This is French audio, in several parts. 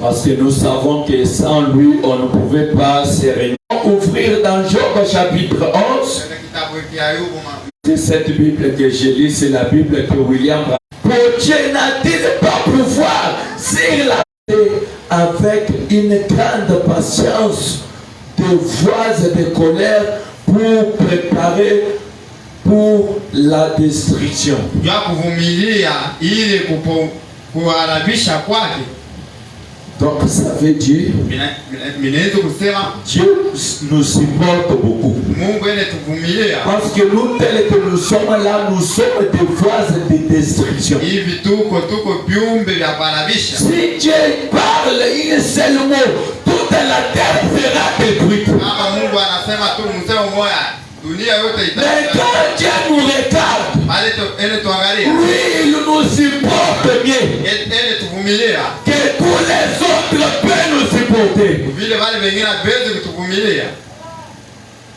Parce que nous savons que sans lui, on ne pouvait pas se réunir. Ouvrir dans Job chapitre 11. C'est cette Bible que je lis, c'est la Bible que William. Pour Dieu n'a-t-il pas pouvoir sur la terre avec une grande patience de voix et de colère pour préparer pour la destruction. Donc ça veut dire Dieu nous supporte beaucoup. Parce que nous, tels que nous sommes là, nous sommes des voies de destruction. Si Dieu parle un seul mot, toute la terre sera détruite. Mais quand Dieu nous regarde, lui, il nous supporte mieux que tous les autres peuvent nous supporter.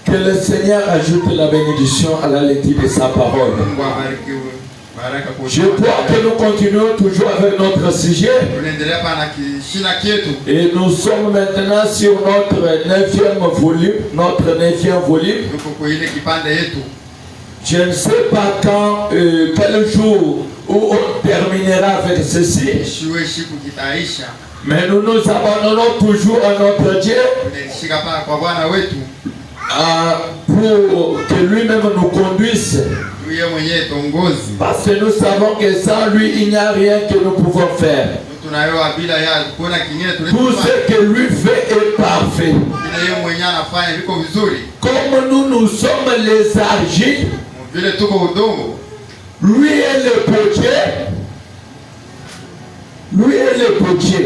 Que le Seigneur ajoute la bénédiction à la lecture de sa parole. Je crois que nous continuons toujours avec notre sujet. Et nous sommes maintenant sur notre 9e volume. Je ne sais pas quand, quel jour où on terminera avec ceci. Mais nous nous abandonnons toujours à notre Dieu. Pour que lui-même nous conduise. Parce que nous savons que sans lui, il n'y a rien que nous pouvons faire. Tout ce que lui fait est parfait. Comme nous sommes les argiles, lui est le potier. Lui est le potier.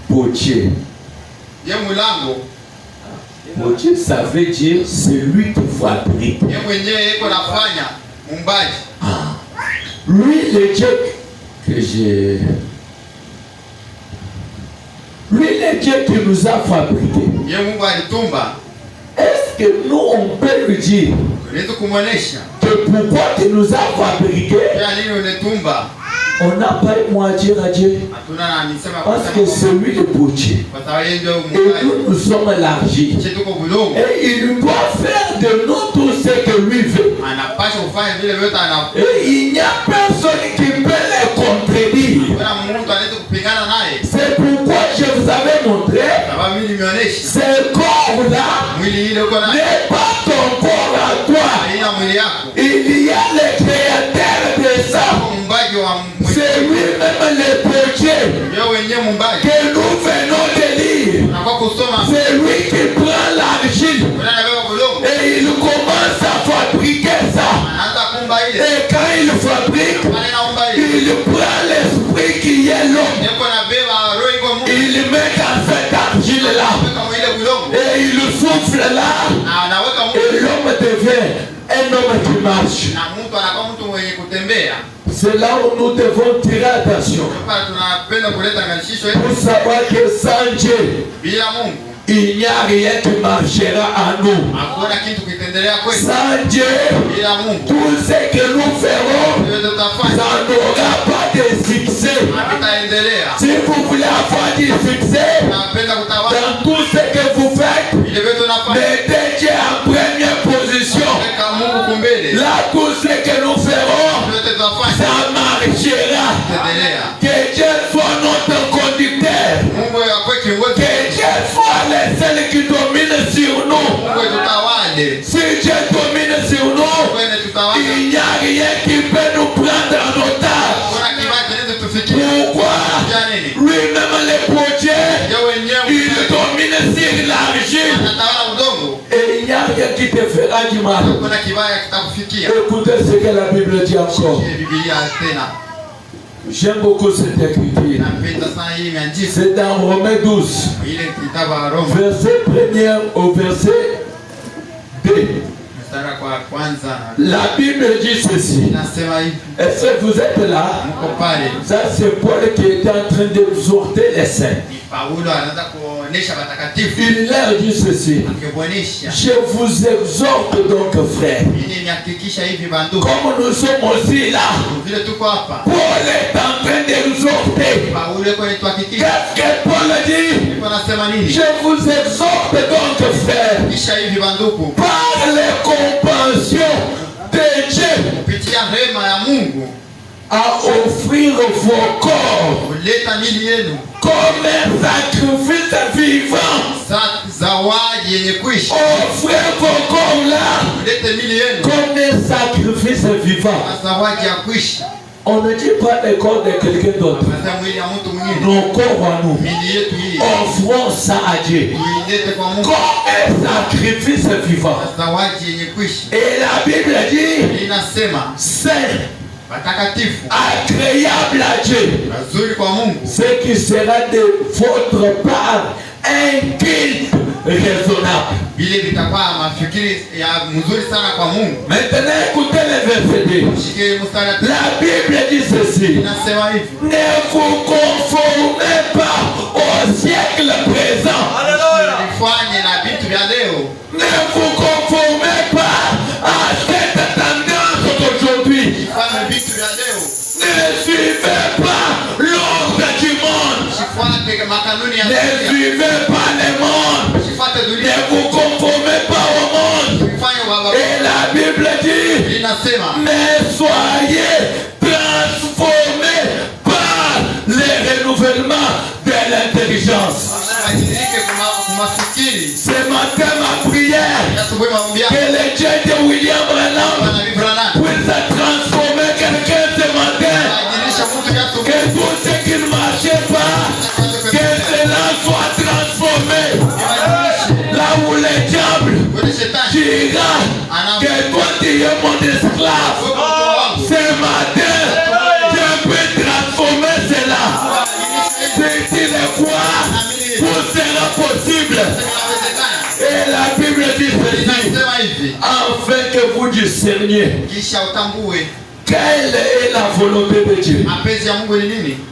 Potier. Potier, ça veut dire c'est lui qui fabrique. Lui, le Dieu que j'ai. Lui, le Dieu qui nous a fabriqué. Est-ce que nous, on peut lui dire que pourquoi tu nous as fabriqué? On n'a pas eu mot à dire à Dieu. Parce que c'est lui le potier. Et nous sommes l'argile. Et il doit faire de nous tout ce que lui veut. Et il n'y a personne qui peut le contredire. C'est pourquoi je vous avais montré ce corps-là n'est pas ton corps à toi. Il y a le créateur de ça. C'est lui-même le potier que nous venons de lire. C'est lui qui prend l'argile et il commence à fabriquer ça. Et quand il fabrique, il prend l'esprit qui est l'homme. Il met dans cette argile-là et il souffle là et l'homme devient un homme qui marche. C'est là où nous devons tirer attention. Pour savoir que sans Dieu, il n'y a rien qui marchera à nous. Sans Dieu, tout ce que nous ferons, ça n'aura pas de succès. Si vous voulez avoir du succès dans tout ce que vous faites, mettez Dieu en première position. Là, tout ce que nous ferons, ça marchera. Que Dieu soit notre conducteur. Que Dieu soit le seul qui domine sur nous. Si Dieu domine sur nous, il n'y a rien qui peut nous prendre en otage. Pourquoi? Lui-même le potier, il domine sur l'argile. Et il n'y a rien qui te fera du mal. Écoutez ce que la Bible dit encore. J'aime beaucoup cette écriture. C'est dans Romains 12, verset 1er au verset 2. La Bible dit ceci. Est-ce que vous êtes là? Ça c'est Paul qui était en train d'exhorter les saints. Il leur dit ceci. Je vous exhorte donc, frères, comme nous sommes aussi là, pour les temps Qu'est-ce que Paul dit? Je vous exhorte donc, frères, par les compassions de Dieu, à offrir vos corps comme un sacrifice vivant. Offrez vos corps là comme un sacrifice vivant. On ne dit pas le corps de quelqu'un d'autre. Nos corps à nous. Offrons ça à Dieu comme un sacrifice vivant. Et la Bible dit c'est agréable à Dieu, ce qui sera de votre part un culte raisonnable. Maintenant écoutez le verset 2. La Bible dit ceci: ne vous conformez pas au siècle présent. Ne vous conformez pas à cette tendance d'aujourd'hui. Ne suivez pas l'ordre du monde. Ne suivez pas le monde. Ne vous conformez pas au monde. Et la Bible dit, mais soyez transformés par le renouvellement de l'intelligence. Ce matin, ma prière, que le Dieu de William Branham puisse transformer quelqu'un ce matin. Que tout ce qui ne marchait pas, que cela soit transformé. Là où le diable dira que toi tu es mon esclave, ce matin, Dieu peut transformer cela. Si tu le crois, tout sera possible. Et la Bible dit ceci: afin que vous discerniez quelle est la volonté de Dieu.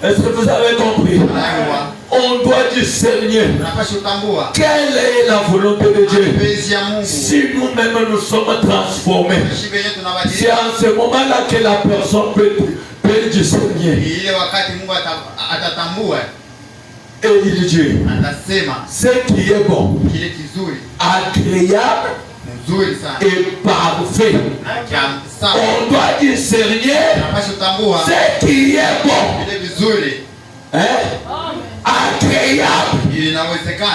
Est-ce que vous avez compris? On doit discerner quelle est la volonté de Dieu. Si nous-mêmes nous sommes transformés, c'est en ce moment-là que la personne peut discerner. Et il dit ce qui est bon, agréable et parfait. On doit discerner ce qui est bon, agréable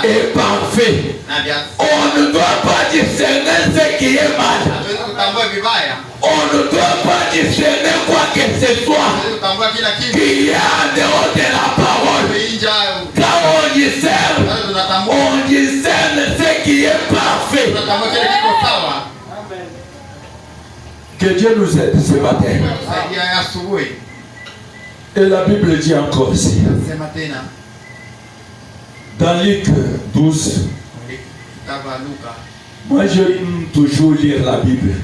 et parfait. On ne doit pas discerner ce qui est mal. On ne doit pas discerner quoi que ce soit qui est en dehors de la parole. Quand on discerne ce qui est parfait. Que Dieu nous aide ce matin. Et la Bible dit encore ici, dans Luc 12, moi j'aime toujours lire la Bible,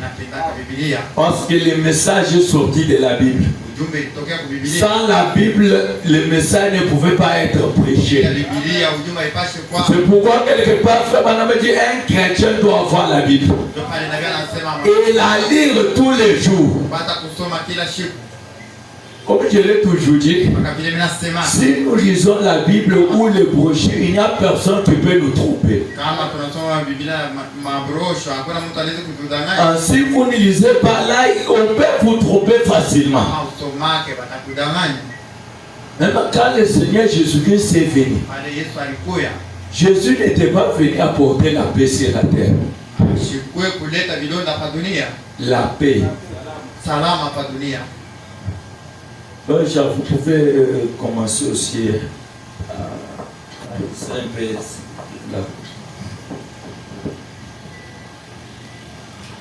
parce que le message est sorti de la Bible. Sans la Bible, le message ne pouvait pas être prêché. C'est pourquoi quelque part, Frère Branham dit, un chrétien doit avoir la Bible et la lire tous les jours. Comme je l'ai toujours dit, si nous lisons la Bible ou les brochures, il n'y a personne qui peut nous tromper. Si vous ne lisez pas là, on peut vous tromper facilement. Même quand le Seigneur Jésus-Christ est venu, Jésus n'était pas venu apporter la paix sur la terre. La paix. Vous pouvez commencer aussi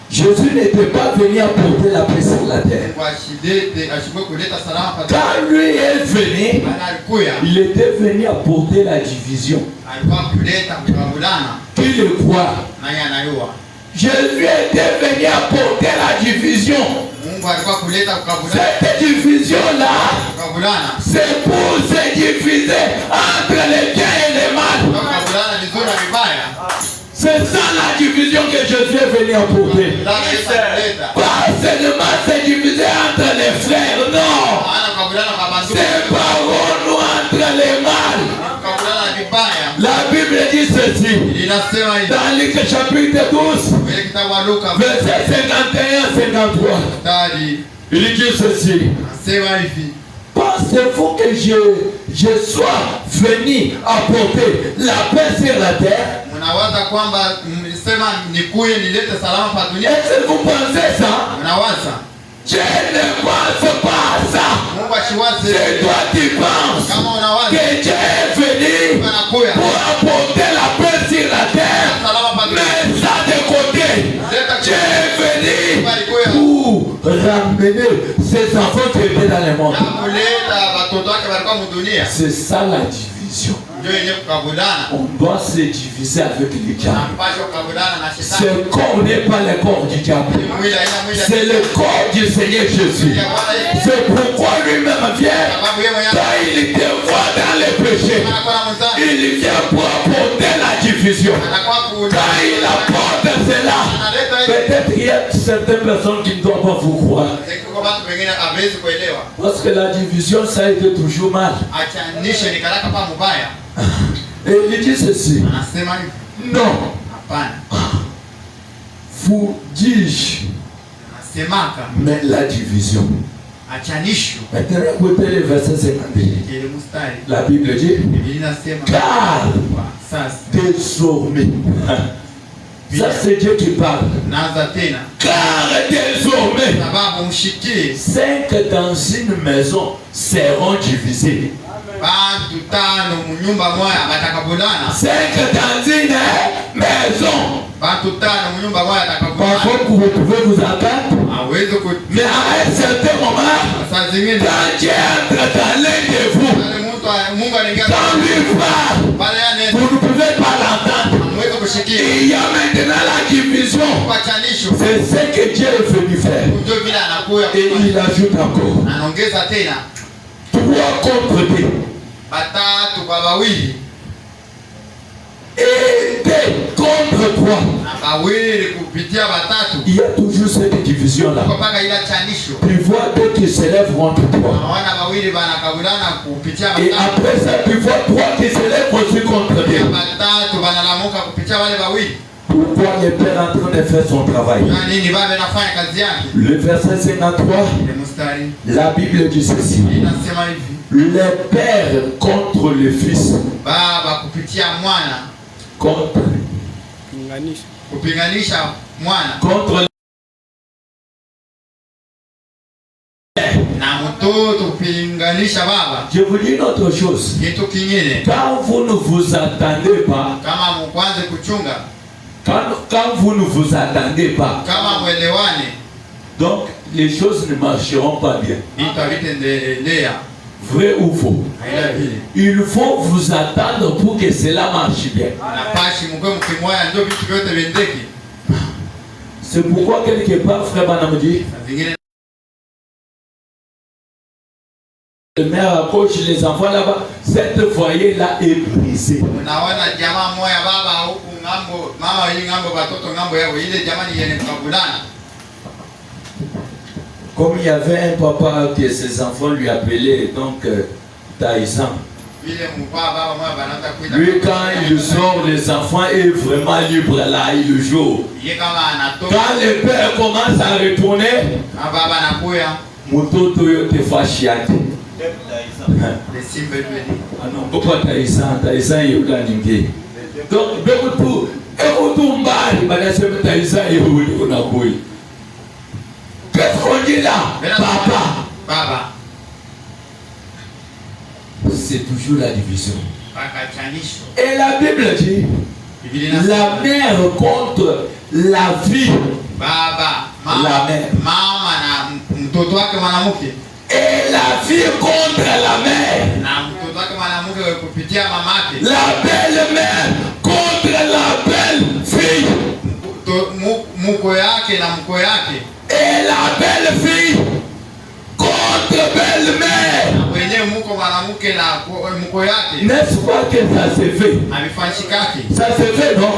Jésus n'était pas venu apporter la paix sur la terre. Quand lui est venu, il était venu apporter la division. Qui le croit? Jésus était venu apporter la division. Cette division-là, c'est pour se diviser entre les biens et les mal. C'est ça la division que Jésus est venu apporter. Pas seulement se diviser entre les frères, non. Séparons-nous entre dans le mal. La Bible dit ceci. Dans Luc chapitre 12, verset 51-53. Il dit ceci. Pensez-vous que je sois venu apporter la paix sur la terre? Est-ce que vous pensez ça? Je ne pense pas ça. C'est toi qui penses que Dieu est venu pour apporter la paix sur la terre. Mais ça de côté. Dieu est venu pour ramener ses enfants qui étaient dans le monde. C'est ça la division. On doit se diviser avec le diable. Ce corps n'est pas le corps du diable. C'est le corps du Seigneur Jésus. C'est pourquoi lui-même vient. Quand il te voit dans le péché, il vient pour apporter la division. Quand il apporte cela, peut-être il y a certaines personnes qui ne doivent pas vous croire. Parce que la division, ça a été toujours mal. Et il dit ceci. Non. Vous dis-je. Mais la division. Maintenant, écoutez le verset 52. La Bible dit. Car désormais. Ça c'est Dieu qui parle. Car désormais 5 dans une maison seront divisés. 5 dans une maison. Parfois vous pouvez vous attendre. Mais à un certain moment, quand Dieu entre dans l'un de vous, quand lui parle, vous ne pouvez pas l'entendre. Il y a maintenant la division. C'est ce que Dieu est venu faire. Et il ajoute encore 3 contre 2. Et 2 contre 3. Il y a toujours cette division là. Tu vois 2 qui s'élèvent contre 3. Et après ça, tu vois 3 qui s'élèvent aussi contre 2. Pourquoi le Père est en train de faire son travail? Le verset 53, la Bible dit ceci. Le Père contre le Fils. Contre je vous dis une autre chose. Quand vous ne vous attendez pas, quand vous ne vous attendez pas, donc les choses ne marcheront pas bien. Vrai ou faux? Il faut vous attendre pour que cela marche bien. C'est pourquoi quelque part, frère Banam dit, le maire approche les enfants là-bas, cette foyer-là est brisée. Comme il y avait un papa que ses enfants lui appelaient donc Taïsan. Lui, quand il sort, les enfants est vraiment libre là, il joue. Quand le père commence à retourner, Mototo te fasciate. Pourquoi Taïsan est là? Donc, beaucoup de mbali, Taïsan est là. Qu'est-ce qu'on dit là? Papa. C'est toujours la division. Et la Bible dit, la mère contre la vie. La mère. Et la fille contre la mère. La belle-mère contre la belle-fille. Et la belle-fille contre belle-mère. N'est-ce pas que ça se fait? Ça se fait, non?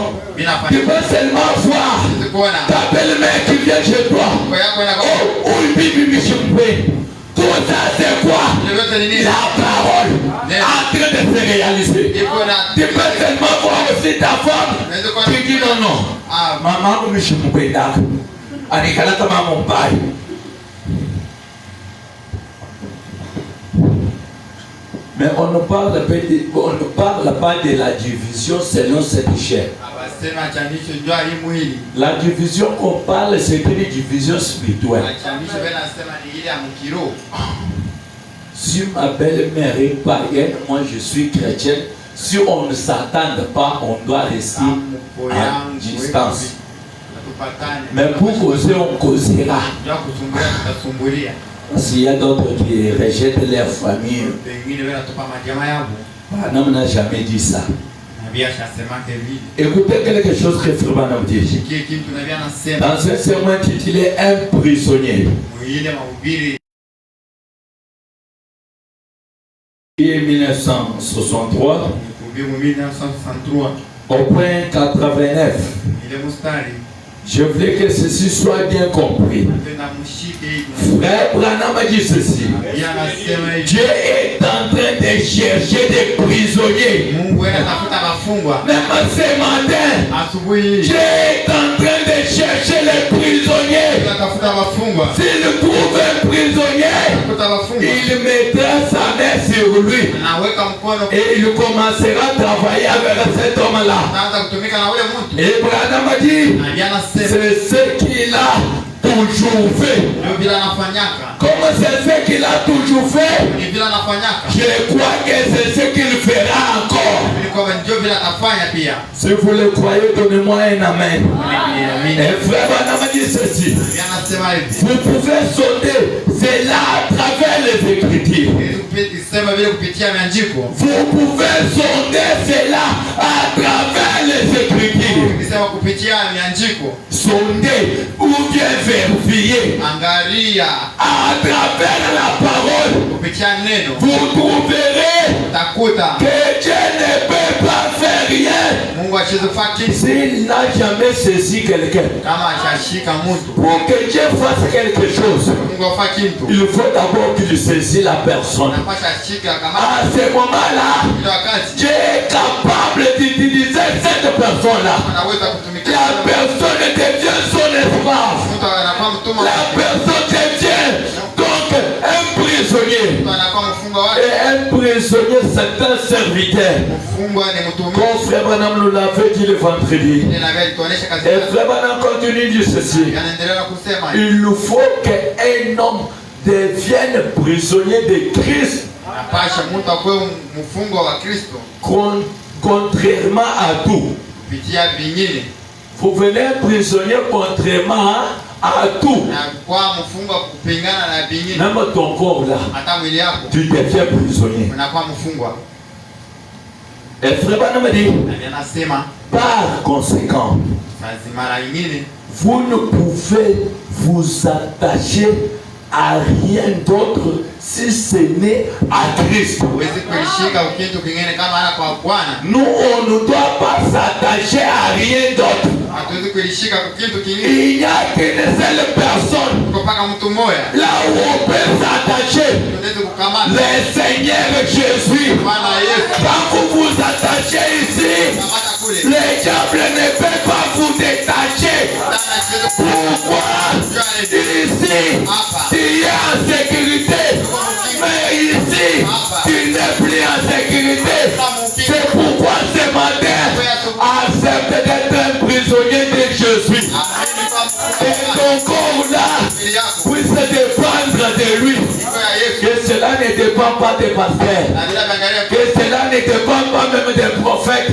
Tu peux seulement voir ta belle-mère qui vient chez toi. Oh, Tout ça c'est quoi? La parole en train de se réaliser. Tu peux seulement voir aussi ta femme. Tu dis non, non. Maman, je suis mon pédard. Anikala comme mon père. Mais on ne parle pas de la division selon cette chair. La division qu'on parle, c'est une division spirituelle. Si ma belle-mère est païenne, moi je suis chrétienne. Si on ne s'attend pas, on doit rester à distance. Mais pour causer, on causera. S'il y a d'autres qui rejettent leur famille, Branham n'a jamais dit ça. Écoutez quelque chose que Frère Branham dit. Dans un sermon intitulé Un prisonnier. Et 1963, au point 89. Je voulais que ceci soit bien compris. Frère Branham a dit ceci. Dieu est en train de chercher des prisonniers. Même ce matin, Dieu est en train de chercher les prisonniers. S'il trouve un prisonnier, il mettra sa main sur lui. Et il commencera à travailler avec cet homme-là. Et Branham a dit, c'est ce qu'il a toujours fait. Comment c'est ce qu'il a toujours fait? Je crois que c'est ce qu'il fera encore. Si vous le croyez, donnez-moi un amen. Et frère Branham a dit ceci. Vous pouvez sauter, c'est là à travers les Écritures. Vous pouvez sauter, c'est là à travers les Écritures. Sonder ou bien vérifier à travers la parole. Vous trouverez que Dieu ne peut pas faire rien s'il n'a jamais saisi quelqu'un. Pour que Dieu fasse quelque chose, il faut d'abord qu'il saisit la personne. À ce moment-là, Dieu est capable d'utiliser cette personne-là. La personne devient son esclave. La personne devient donc un prisonnier. Et un prisonnier, c'est un serviteur. Comme Frère Branham nous l'avait dit le vendredi. Et Frère Branham continue de dire ceci. Il nous faut qu'un homme devienne prisonnier de Christ. Contrairement à tout. Vous venez prisonnier contrairement à tout. Même ton corps là, tu deviens prisonnier. Et Frère Branham dit, par conséquent, vous ne pouvez vous attacher à rien d'autre si ce n'est à Christ. Nous, on ne doit pas s'attacher à rien d'autre. Il n'y a qu'une seule personne là où on peut s'attacher. Le Seigneur Jésus. Quand vous vous attachez ici, le diable ne peut pas vous détacher. Pourquoi? Ici, tu es en sécurité. Mais ici, tu n'es plus en sécurité. C'est pourquoi ce matin, accepte d'être un prisonnier de Jésus. Et ton corps là puisse dépendre de lui. Que cela ne dépend pas des pasteurs. Que cela ne dépend pas même des prophètes.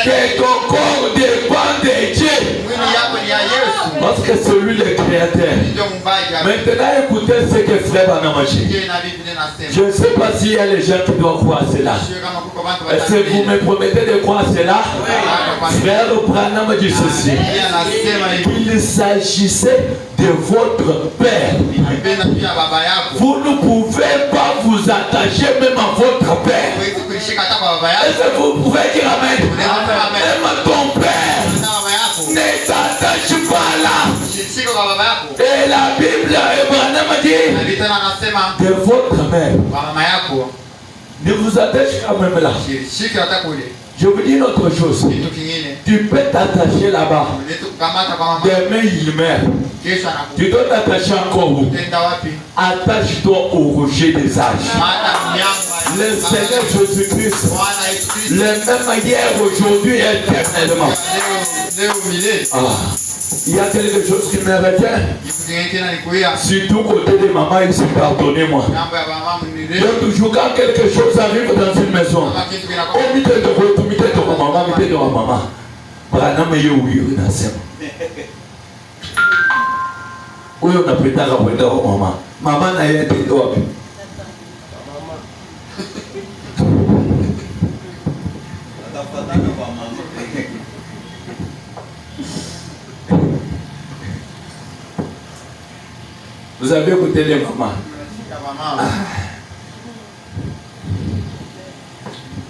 Que ton corps dépend de Dieu. Parce que c'est lui le créateur. Maintenant écoutez ce que Frère Branham a dit. Je ne sais pas s'il y a les gens qui doivent croire cela. Est-ce que vous me promettez de croire cela? Frère Branham dit ceci. Il s'agissait de votre Père. Vous ne pouvez pas vous attacher même à votre Père. Est-ce que vous pouvez dire Amen? Même ton Père. ne t'attache pas là. Et la Bible, Abraham a dit, de votre mère, ne vous attachez quand même là. Je vous dis une autre chose. Tu peux t'attacher là-bas. Demain il meurt. Tu dois t'attacher encore où? Attache-toi au rocher des âges. Le Seigneur Jésus-Christ, le même hier, aujourd'hui et éternellement. Il y a quelque chose qui me retient. Surtout côté de maman, il s'est pardonné-moi. Donc toujours quand quelque chose arrive dans une maison, au milieu de votre maman, milieu de maman, Branham est où il est. Oui, on a pris ta rapporte à maman. Maman n'a pas été droit. Vous avez écouté les mamans.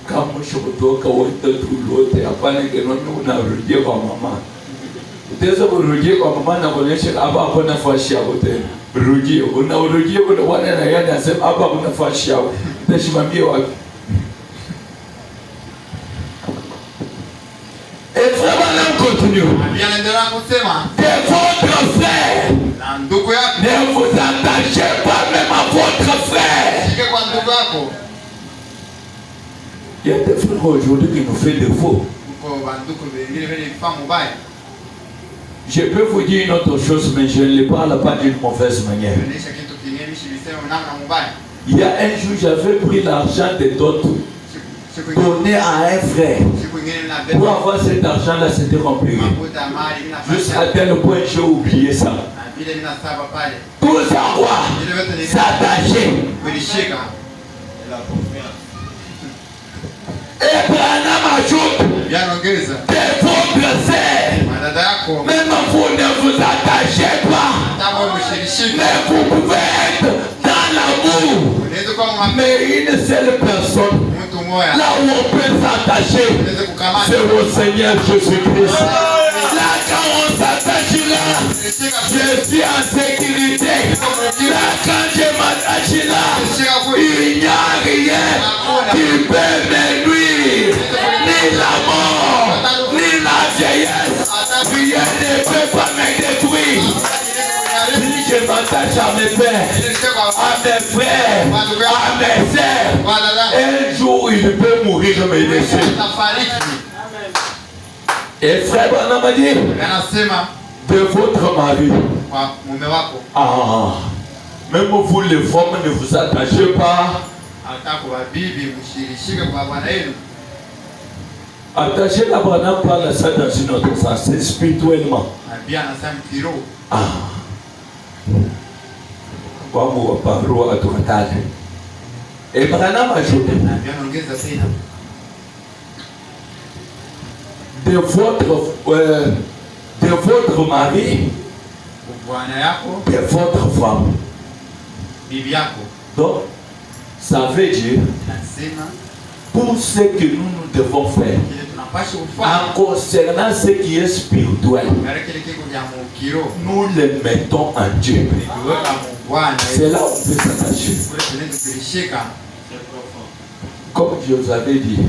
Quand je suis retourné tout l'autre, après que nous avons rediré comme maman. Dès que vous redirez comme maman, nous avons dit avant qu'on a fait chier à côté. Rediré, on a rediré qu'on a rien à dire avant qu'on a fait chier à côté. Je m'en vais. Et vraiment, continue. De votre frère. Ne vous attachez pas même à votre frère. Il y a des frères aujourd'hui qui nous font défaut. Je peux vous dire une autre chose, mais je ne le parle pas d'une mauvaise manière. Il y a un jour, j'avais pris l'argent de d'autres, donné à un frère. Pour avoir cet argent-là, c'était compliqué. Jusqu'à tel point, j'ai oublié ça. Tout savoir, s'attacher. Et Branham ajoute, de votre sœur, même vous ne vous attachez pas, mais vous pouvez être dans l'amour. Mais une seule personne, là où on peut s'attacher, c'est au Seigneur Jésus-Christ. Là quand on s'attache là, je suis en sécurité. Là quand je m'attache là, il n'y a rien qui peut me nuire. Ni la mort, ni la vieillesse. Rien ne peut pas me détruire. Si je m'attache à mes pères, à mes frères, à mes sœurs, un jour il peut mourir et me laisser. Et frère Branham a dit, de votre mari. Même vous les femmes ne vous attachez pas. Attacher la Branham parle ça dans une autre sens, spirituellement. Et Branham ajoute, de votre mari, de votre femme. Donc, ça veut dire, pour ce que nous devons faire, en concernant ce qui est spirituel, nous le mettons en Dieu. C'est là où on peut s'attacher. Comme je vous avais dit,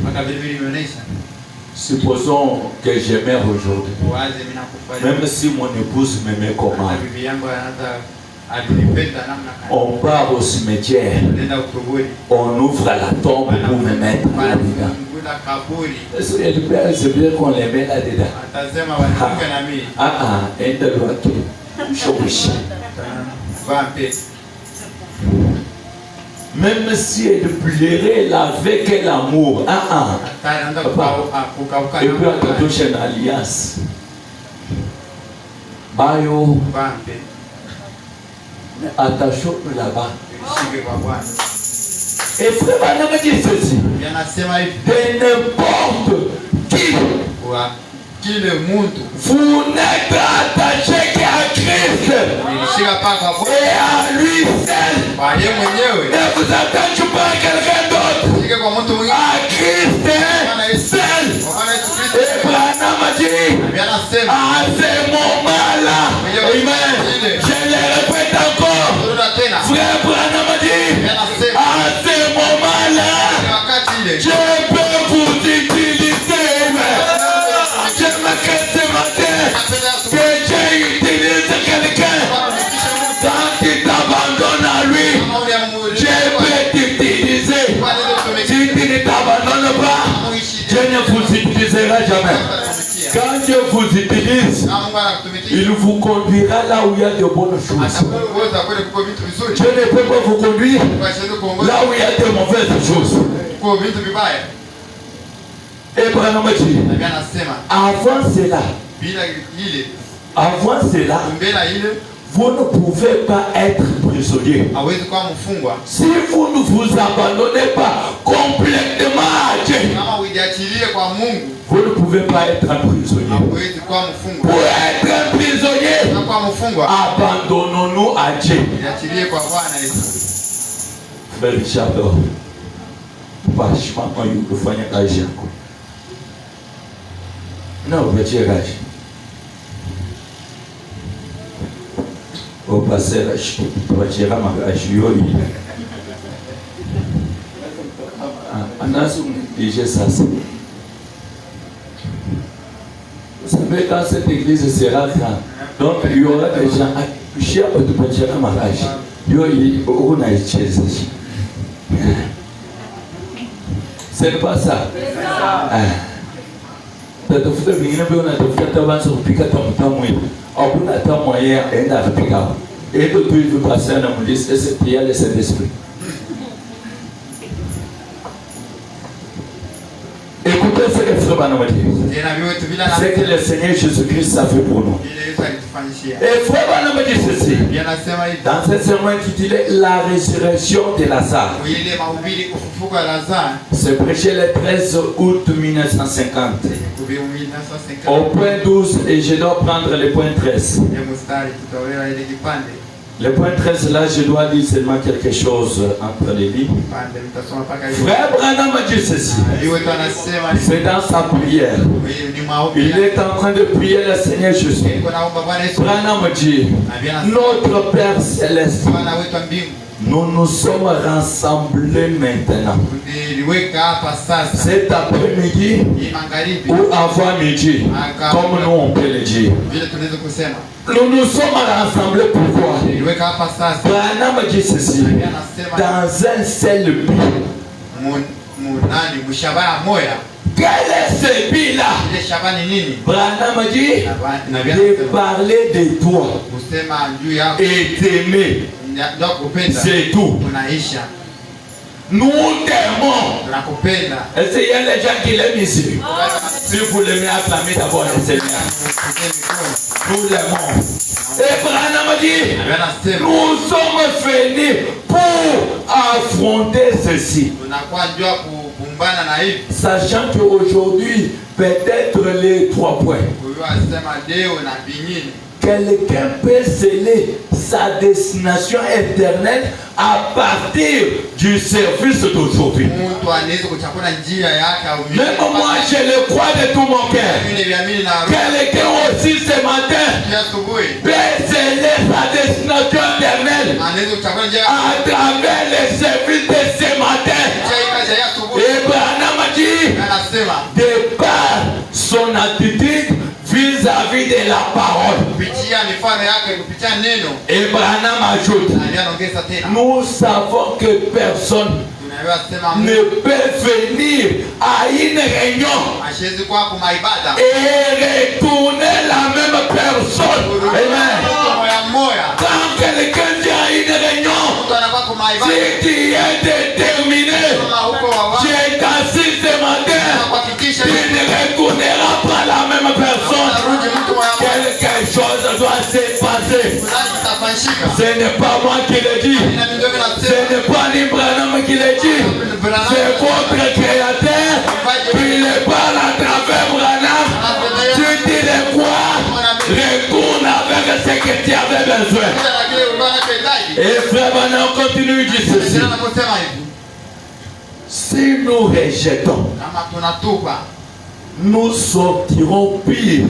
supposons que je meurs aujourd'hui, même si mon épouse me met comment, on part au cimetière, on ouvre la tombe pour me mettre là-dedans. C'est bien qu'on les met là-dedans. Même si elle pleurait avec l'amour. Et puis on touche une alliance. Bayo. Attachons-nous là-bas. Et frère Branham dit ceci. De n'importe qui. Vous n'êtes attaché qu'à Christ et à lui seul. Ne vous attachez pas à quelqu'un d'autre. À Christ seul. Et Branham a dit, À ce moment-là, amen. Je le répète encore. Frère Branham dit, à ce moment-là, je peux vous utiliser. J'aime que ce matin, que j'ai utilisé quelqu'un. Quand tu t'abandonnes à lui, je peux t'utiliser. Si tu ne t'abandonnes pas, je ne vous utiliserai jamais. Quand Dieu vous utilise, il vous conduira là où il y a de bonnes choses. Je ne peux pas vous conduire là où il y a de mauvaises choses. Et Branham dit, avant cela, vous ne pouvez pas être prisonnier. Si vous ne vous abandonnez pas complètement à Dieu, vous ne pouvez pas être un prisonnier. Pour être un prisonnier, abandonnons-nous à Dieu. Frère Richard, vachement de faire un agir. Non, mais tu es rage. Au passé, tu es rage. Vous savez, quand cette église sera grande, donc il y aura des gens qui ont mariage. Ce n'est pas ça. Et de tout, il veut passer un amour, et c'est prière de cet esprit. Écoutez ce que Frère Branham dit. C'est que le Seigneur Jésus-Christ a fait pour nous. Et Frère Branham dit ceci. Dans ce sermon intitulé La résurrection de Lazare. C'est prêché le 13 août 1950. Au point 12, et je dois prendre le point 13. Le point 13, là, je dois dire seulement quelque chose entre les lignes. Frère Branham dit ceci. C'est dans sa prière. Il est en train de prier le Seigneur Jésus. Branham dit, notre Père Céleste, nous nous sommes rassemblés maintenant. Cet après-midi ou avant-midi, comme nous on peut le dire. Nous nous sommes rassemblés pourquoi? Branham dit ceci. Dans un seul but. Quel est ce but-là? Branham dit de parler de toi et t'aimer. C'est tout. Nous t'aimons. Est-ce qu'il y a les gens qui l'aiment ici? Si vous l'aimez, acclamez d'abord le Seigneur. Nous l'aimons. Et Branham dit, nous sommes venus pour affronter ceci. Sachant qu'aujourd'hui, peut-être les 3 points. Quelqu'un peut sceller sa destination éternelle à partir du service d'aujourd'hui. Même moi, je le crois de tout mon cœur. Quelqu'un aussi ce matin peut sceller sa destination éternelle à travers le service de ce matin. Et Branham dit, de par son attitude vis-à-vis de la parole. Et Branham ajoute, nous savons que personne ne peut venir à une réunion et retourner la même personne. Amen. Quand quelqu'un vient à une réunion, si tu es déterminé, tu es assis ce matin, tu ne retourneras pas la même personne. Quelque chose doit se passer. Ce n'est pas moi qui le dis. Ce n'est pas ni Branham qui le dit. C'est votre créateur qui le parle à travers Branham. Tu dis de quoi? Retourne avec ce que tu avais besoin. Et Frère Branham continue de dire ceci. Si nous rejetons, nous sortirons pire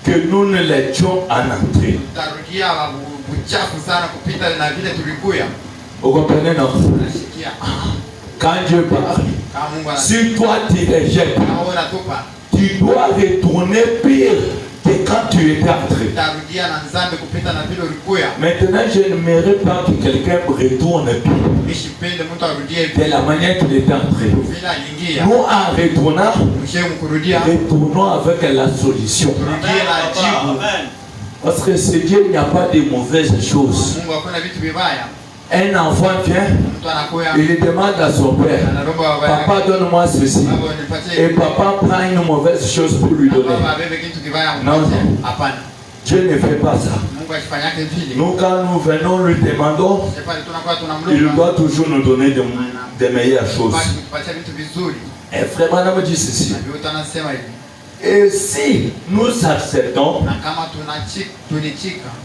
que nous ne l'étions en entrée. Vous comprenez, non? Quand Dieu parle, si toi tu rejettes, tu dois retourner pire que quand tu étais entré. Maintenant, je n'aimerais pas que quelqu'un retourne pire de la manière qu'il était entré. Nous, en retournant, retournons avec la solution. Parce que ce Dieu, il n'y a pas de mauvaises choses. Un enfant vient, il demande à son père, papa donne-moi ceci. Et papa prend une mauvaise chose pour lui donner. Non, non. Dieu ne fait pas ça. Nous, quand nous venons, lui demandons, il doit toujours nous donner de meilleures choses. Et frère Madame dit ceci. Et si nous acceptons,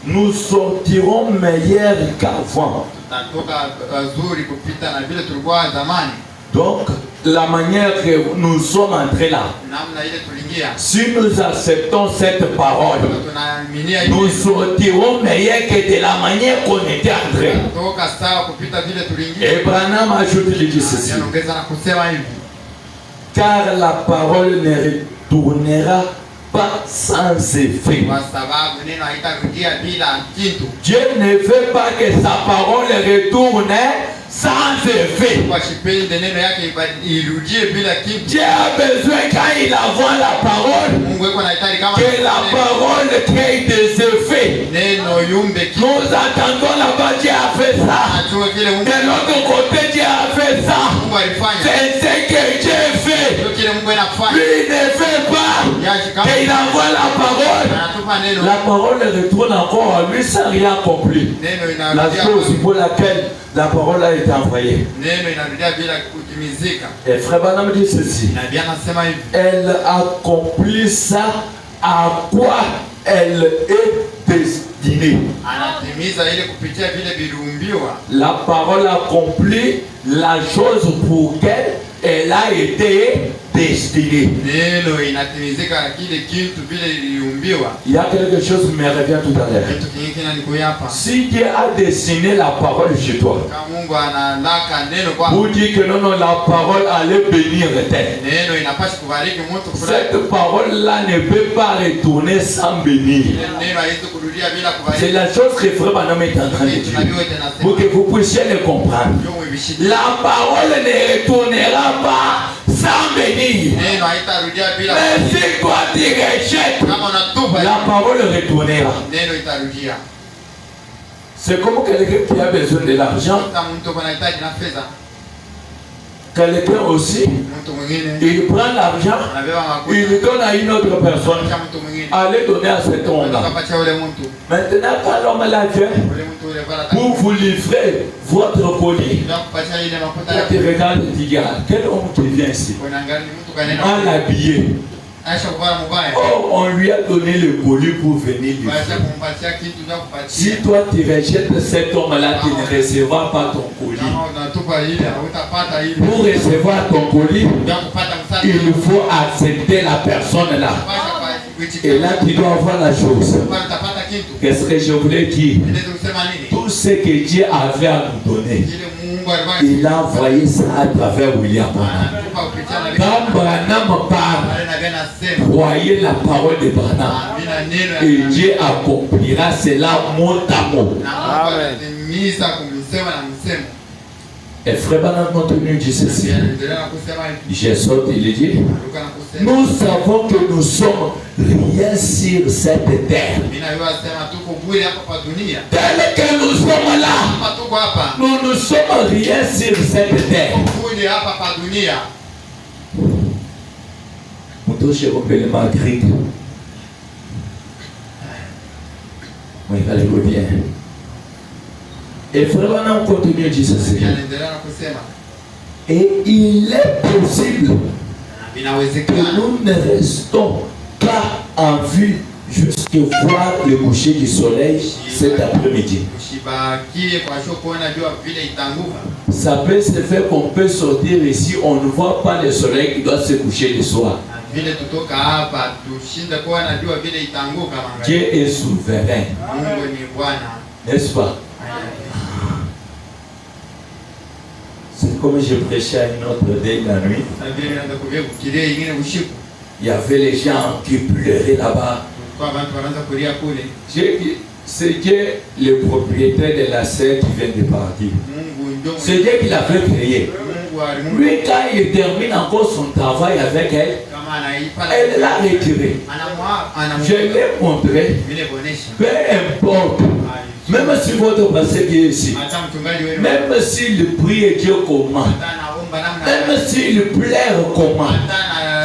nous sortirons meilleurs qu'avant. Donc, la manière que nous sommes entrés là, si nous acceptons cette parole, nous sortirons meilleurs que de la manière qu'on était entré. Et Branham ajoute, il dit ceci. Car la parole ne retournera pas sans effet. Dieu ne veut pas que sa parole retourne sans effet. Dieu a besoin quand il envoie la parole, que la parole crée des effets. Nous attendons là-bas, Dieu a fait ça. De l'autre côté, Dieu a fait ça. C'est ce que Dieu fait. Lui ne fait pas. Et il envoie la parole. La parole retourne encore à lui sans rien accompli. La chose pour laquelle la parole a été envoyée. Et frère Branham dit ceci. Elle accomplit ça à quoi elle est destinée. La parole accomplit la chose pour laquelle elle a été destinée. Il y a quelque chose qui me revient tout à l'heure. Si Dieu a dessiné la parole chez toi, vous dites que non, la parole allait bénir tel. Cette parole-là ne peut pas retourner sans bénir. C'est la chose que Frère Branham est en train de dire. Pour que vous puissiez le comprendre. La parole ne retournera pas sans bénir. Mais si toi tu rejettes, la parole retournera. C'est comme quelqu'un qui a besoin de l'argent. Quelqu'un aussi, il prend l'argent, il le donne à une autre personne. Allez donner à cet homme-là. Maintenant, quand l'homme l'a fait, pour vous livrer votre colis, là tu regardes et tu dis, quel homme qui vient ici, mal habillé. Oh, on lui a donné le colis pour venir livrer. Si toi tu rejettes cet homme-là, tu ne recevras pas ton colis. Pour recevoir ton colis, il faut accepter la personne là. Et là, tu dois voir la chose. Qu'est-ce que je voulais dire? Tout ce que Dieu avait à nous donner, il a envoyé ça à travers William Branham. Quand Branham parle, croyez la parole de Branham. Et Dieu accomplira cela mot à mot. Amen. Et frère Branham continue dit ceci. J'ai sorti, il dit, nous savons que nous sommes rien sur cette terre. Tel que nous sommes là, nous ne sommes rien sur cette terre. Nous touchons le Maghreb. Oui, allez-vous bien. Et frère Branham continue à dire ceci. Et il est possible que nous ne restons pas en vue jusqu'à voir le coucher du soleil cet après-midi. Ça peut se faire qu'on peut sortir ici, on ne voit pas le soleil qui doit se coucher le soir. Dieu est souverain. N'est-ce pas? C'est comme je prêchais à une autre dès la nuit. Il y avait les gens qui pleuraient là-bas. C'est Dieu le propriétaire de la serre qui vient de partir. C'est Dieu qui l'avait créé. Lui, quand il termine encore son travail avec elle, elle l'a retiré. Je l'ai montré. Peu importe. Même si votre passé qui est ici, même s'il prie Dieu comment, même s'il pleure comment,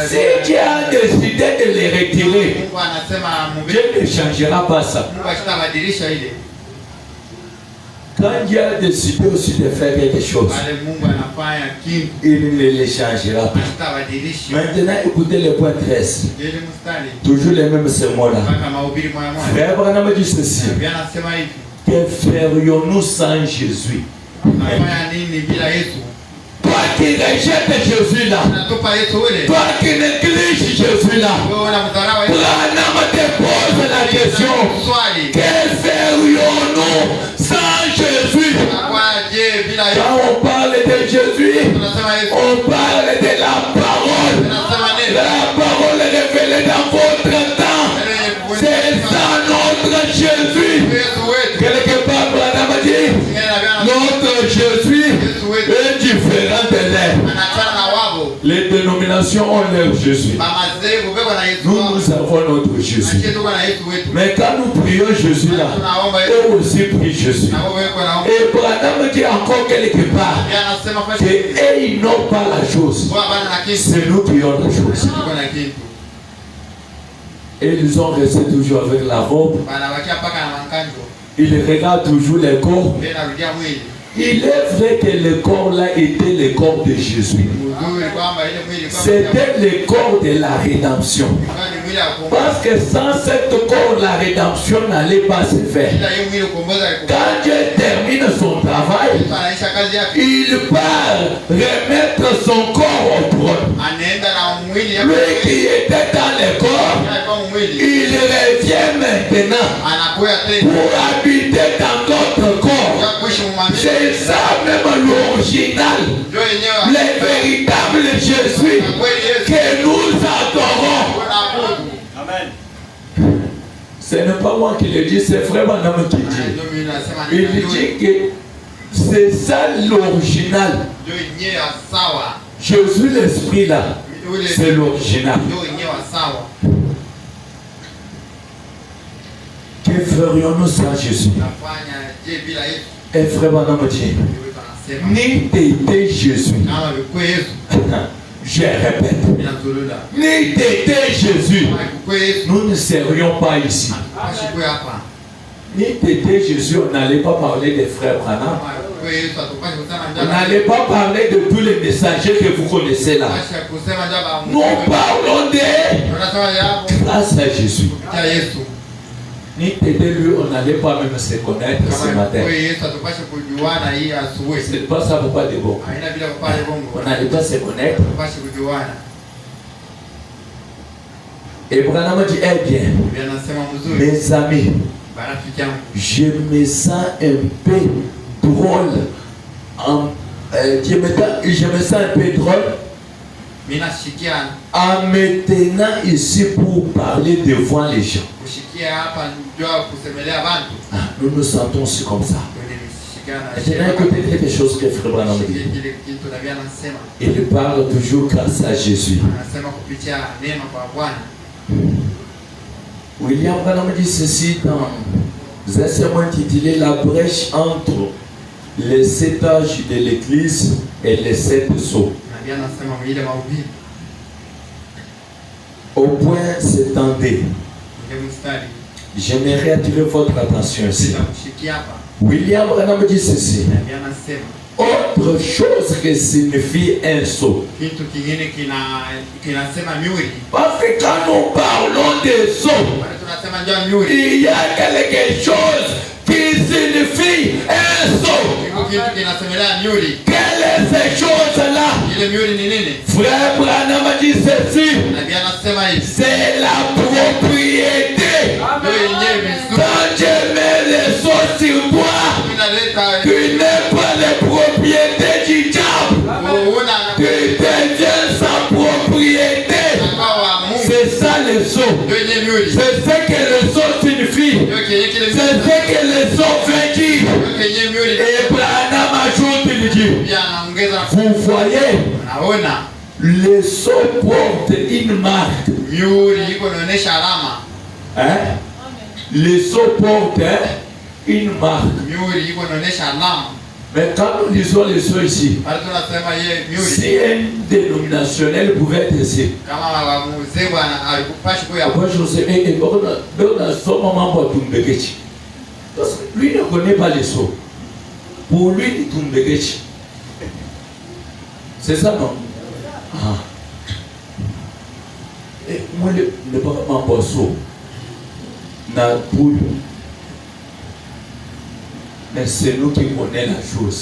si Dieu a décidé de les retirer, Dieu ne changera pas ça. Quand Dieu a décidé aussi de faire quelque chose, il ne les changera pas. Maintenant, écoutez le point 13. Toujours les mêmes sermons-là. Frère Branham dit ceci. Que ferions-nous sans Jésus? Toi qui rejettes Jésus là, toi qui négliges Jésus là, Branham te pose la question, que ferions-nous sans Jésus? Quand on parle de Jésus, on parle de la parole. La parole est révélée dans votre temps. C'est ça notre Jésus. Quelque part, Branham dit, notre Jésus est différent de l'air. Les dénominations ont leur Jésus. Nous avons notre Jésus. Mais quand nous prions Jésus là, eux aussi prient Jésus. Et Branham dit encore quelque part que ils n'ont pas la chose. C'est nous qui avons la chose. Et ils ont resté toujours avec la robe. Ils regardent toujours les corps. Il est vrai que le corps là était le corps de Jésus. C'était le corps de la rédemption. Parce que sans ce corps, la rédemption n'allait pas se faire. Quand Dieu termine son travail, il part remettre son corps au trône. Lui qui était dans le corps, il revient maintenant pour habiter dans notre corps. C'est ça même l'original, le véritable Jésus que nous adorons. Amen. Ce n'est pas moi qui le dis, c'est Frère Branham qui dit. Il dit que c'est ça l'original. Jésus l'esprit là, c'est l'original. Que ferions-nous sans Jésus? Et Frère Branham dit, ni t'étais Jésus. Je répète, ni t'étais Jésus, nous ne serions pas ici. Ni t'étais Jésus, on n'allait pas parler des frères Branham. On n'allait pas parler de tous les messagers que vous connaissez là. Nous parlons de grâce à Jésus. Ni t'aider lui, on n'allait pas même se connaître ce matin. C'est pas ça pour pas de bon. On n'allait pas se connaître. Et Branham dit, eh bien, mes amis, je me sens un peu drôle. Je me sens un peu drôle en me tenant ici pour parler devant les gens. Nous nous sentons aussi comme ça. Maintenant, écoutez quelque chose que Frère Branham dit. Il parle toujours grâce à Jésus. William Branham dit ceci dans un sermon intitulé La brèche entre les 7 âges de l'Église et les 7 sceaux. Au point s'étendait. J'aimerais attirer votre attention ici. William Branham dit ceci. Autre chose que signifie un sceau. Parce que quand nous parlons des sceaux, il y a quelque chose qui signifie un sceau. Quelle est cette chose-là? Frère Branham dit ceci. C'est la propriété. Quand Dieu met les choses sur toi, tu n'es pas la propriété du diable. Tu deviens sa propriété. C'est ça le saut. C'est ce que le saut signifie. C'est ce que le saut veut dire. Et Branham ajoute, il dit, vous voyez, le saut porte une marque. Hein? Le saut porte une marque. Mais quand nous lisons les sceaux ici, si un dénominationnel pouvait être ici, parce que lui ne connaît pas les sceaux. Pour lui, il tombe. C'est ça, non? Ah. Et moi, je ne peux pas m'en sceau. Na poule. Mais c'est nous qui connaissons la chose.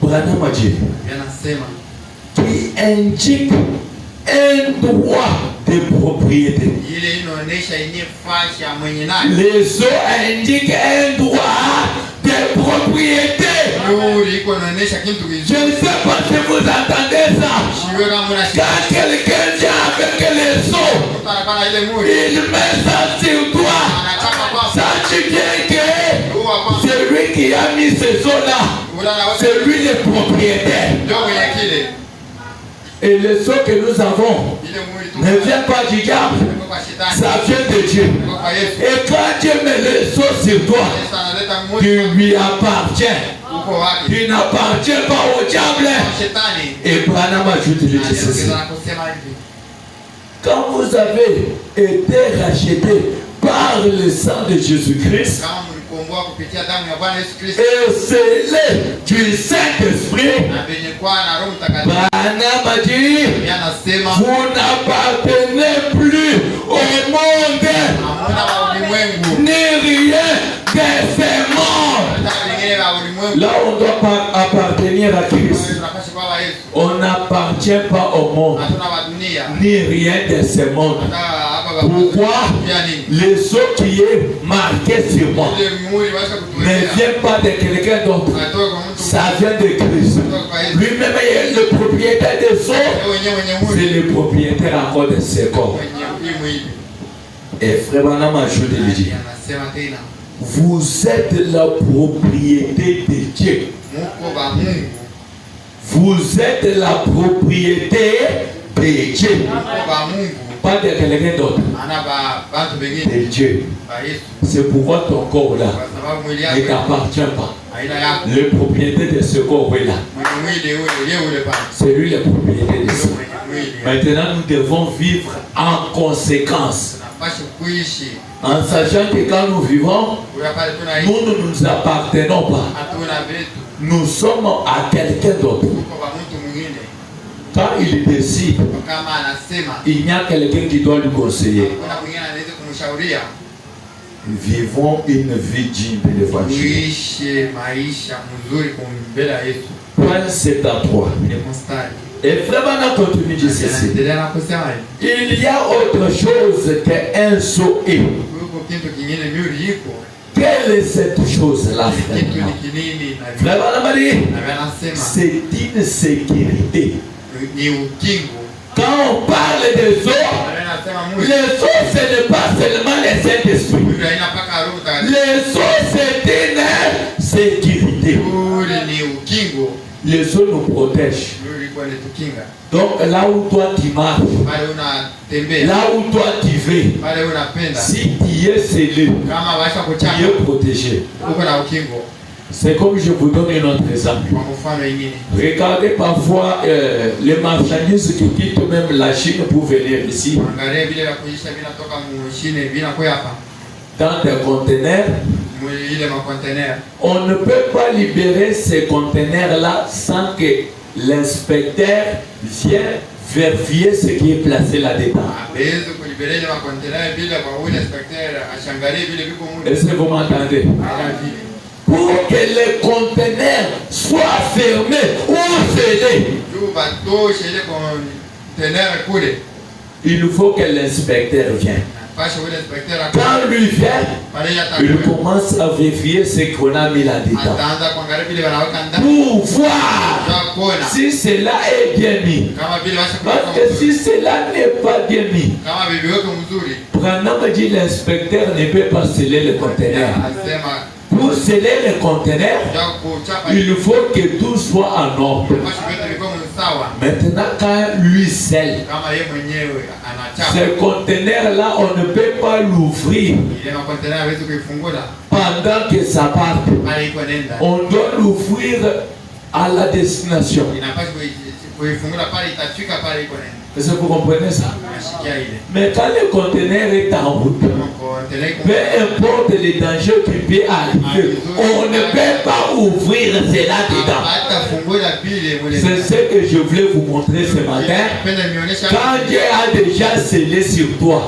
Branham a dit qui indique un droit de propriété. Les eaux indiquent un droit de propriété. Je ne sais pas si vous entendez ça. Quand quelqu'un vient avec les eaux, il met ça sur toi. Sache bien que c'est lui qui a mis ces eaux-là. C'est lui le propriétaire. Et les eaux que nous avons ne viennent pas du diable. Ça vient de Dieu. Et quand Dieu met les eaux sur toi, tu lui appartiens. Tu n'appartiens pas au diable. Et Branham ajoute ceci. Quand vous avez été racheté par le sang de Jésus-Christ et scellé du Saint-Esprit, Branham a dit, vous n'appartenez plus au monde, ni rien de ce monde. Là, on doit pas appartenir à Christ. On n'appartient pas au monde, ni rien de ce monde. Pourquoi? Le sceau qui est marqué sur moi ne vient pas de quelqu'un d'autre. Ça vient de Christ. Lui-même est le propriétaire des sceaux. C'est le propriétaire encore de ce corps. Et frère Branham ajoute, il dit, vous êtes la propriété de Dieu. Vous êtes la propriété de Dieu. Pas de quelqu'un d'autre. De Dieu. C'est pourquoi ton corps là ne t'appartient pas. Le propriétaire de ce corps est là. C'est lui le propriétaire de ce corps. Maintenant nous devons vivre en conséquence. En sachant que quand nous vivons, nous ne nous appartenons pas. Nous sommes à quelqu'un d'autre. Quand il décide, il y a quelqu'un qui doit lui conseiller. Vivons une vie digne de l'évangile. Point 7 à 3. Et vraiment continue de ceci. Il y a autre chose qu'un sceau. Quelle est cette chose-là, frère? C'est une sécurité. Quand on parle des eaux, les eaux ce n'est pas seulement les Saint-Esprit. Les eaux c'est une sécurité. Les eaux nous protègent. Donc là où toi tu marches, là où toi tu vas, si tu es scellé, tu es protégé. C'est comme je vous donne un autre exemple. Regardez parfois les marchandises qui quittent même la Chine pour venir ici. Dans des conteneurs. On ne peut pas libérer ces conteneurs-là sans que l'inspecteur vienne vérifier ce qui est placé là-dedans. Est-ce que vous m'entendez? Pour que les conteneurs soient fermés ou scellés, Il faut que l'inspecteur vienne. Quand lui vient, il commence à vérifier ce qu'on a mis là-dedans pour voir si cela est bien mis. Parce que si cela n'est pas bien mis, Branham dit l'inspecteur ne peut pas sceller le conteneur. Pour sceller le conteneur, il faut que tout soit en ordre. Maintenant, quand lui scelle, ce conteneur-là, on ne peut pas l'ouvrir pendant que ça parte. On doit l'ouvrir à la destination. Est-ce que vous comprenez ça? Mais quand le conteneur est en route, peu importe les dangers qui peuvent arriver, on ne peut pas ouvrir cela dedans. C'est ce que je voulais vous montrer ce matin. Quand Dieu a déjà scellé sur toi,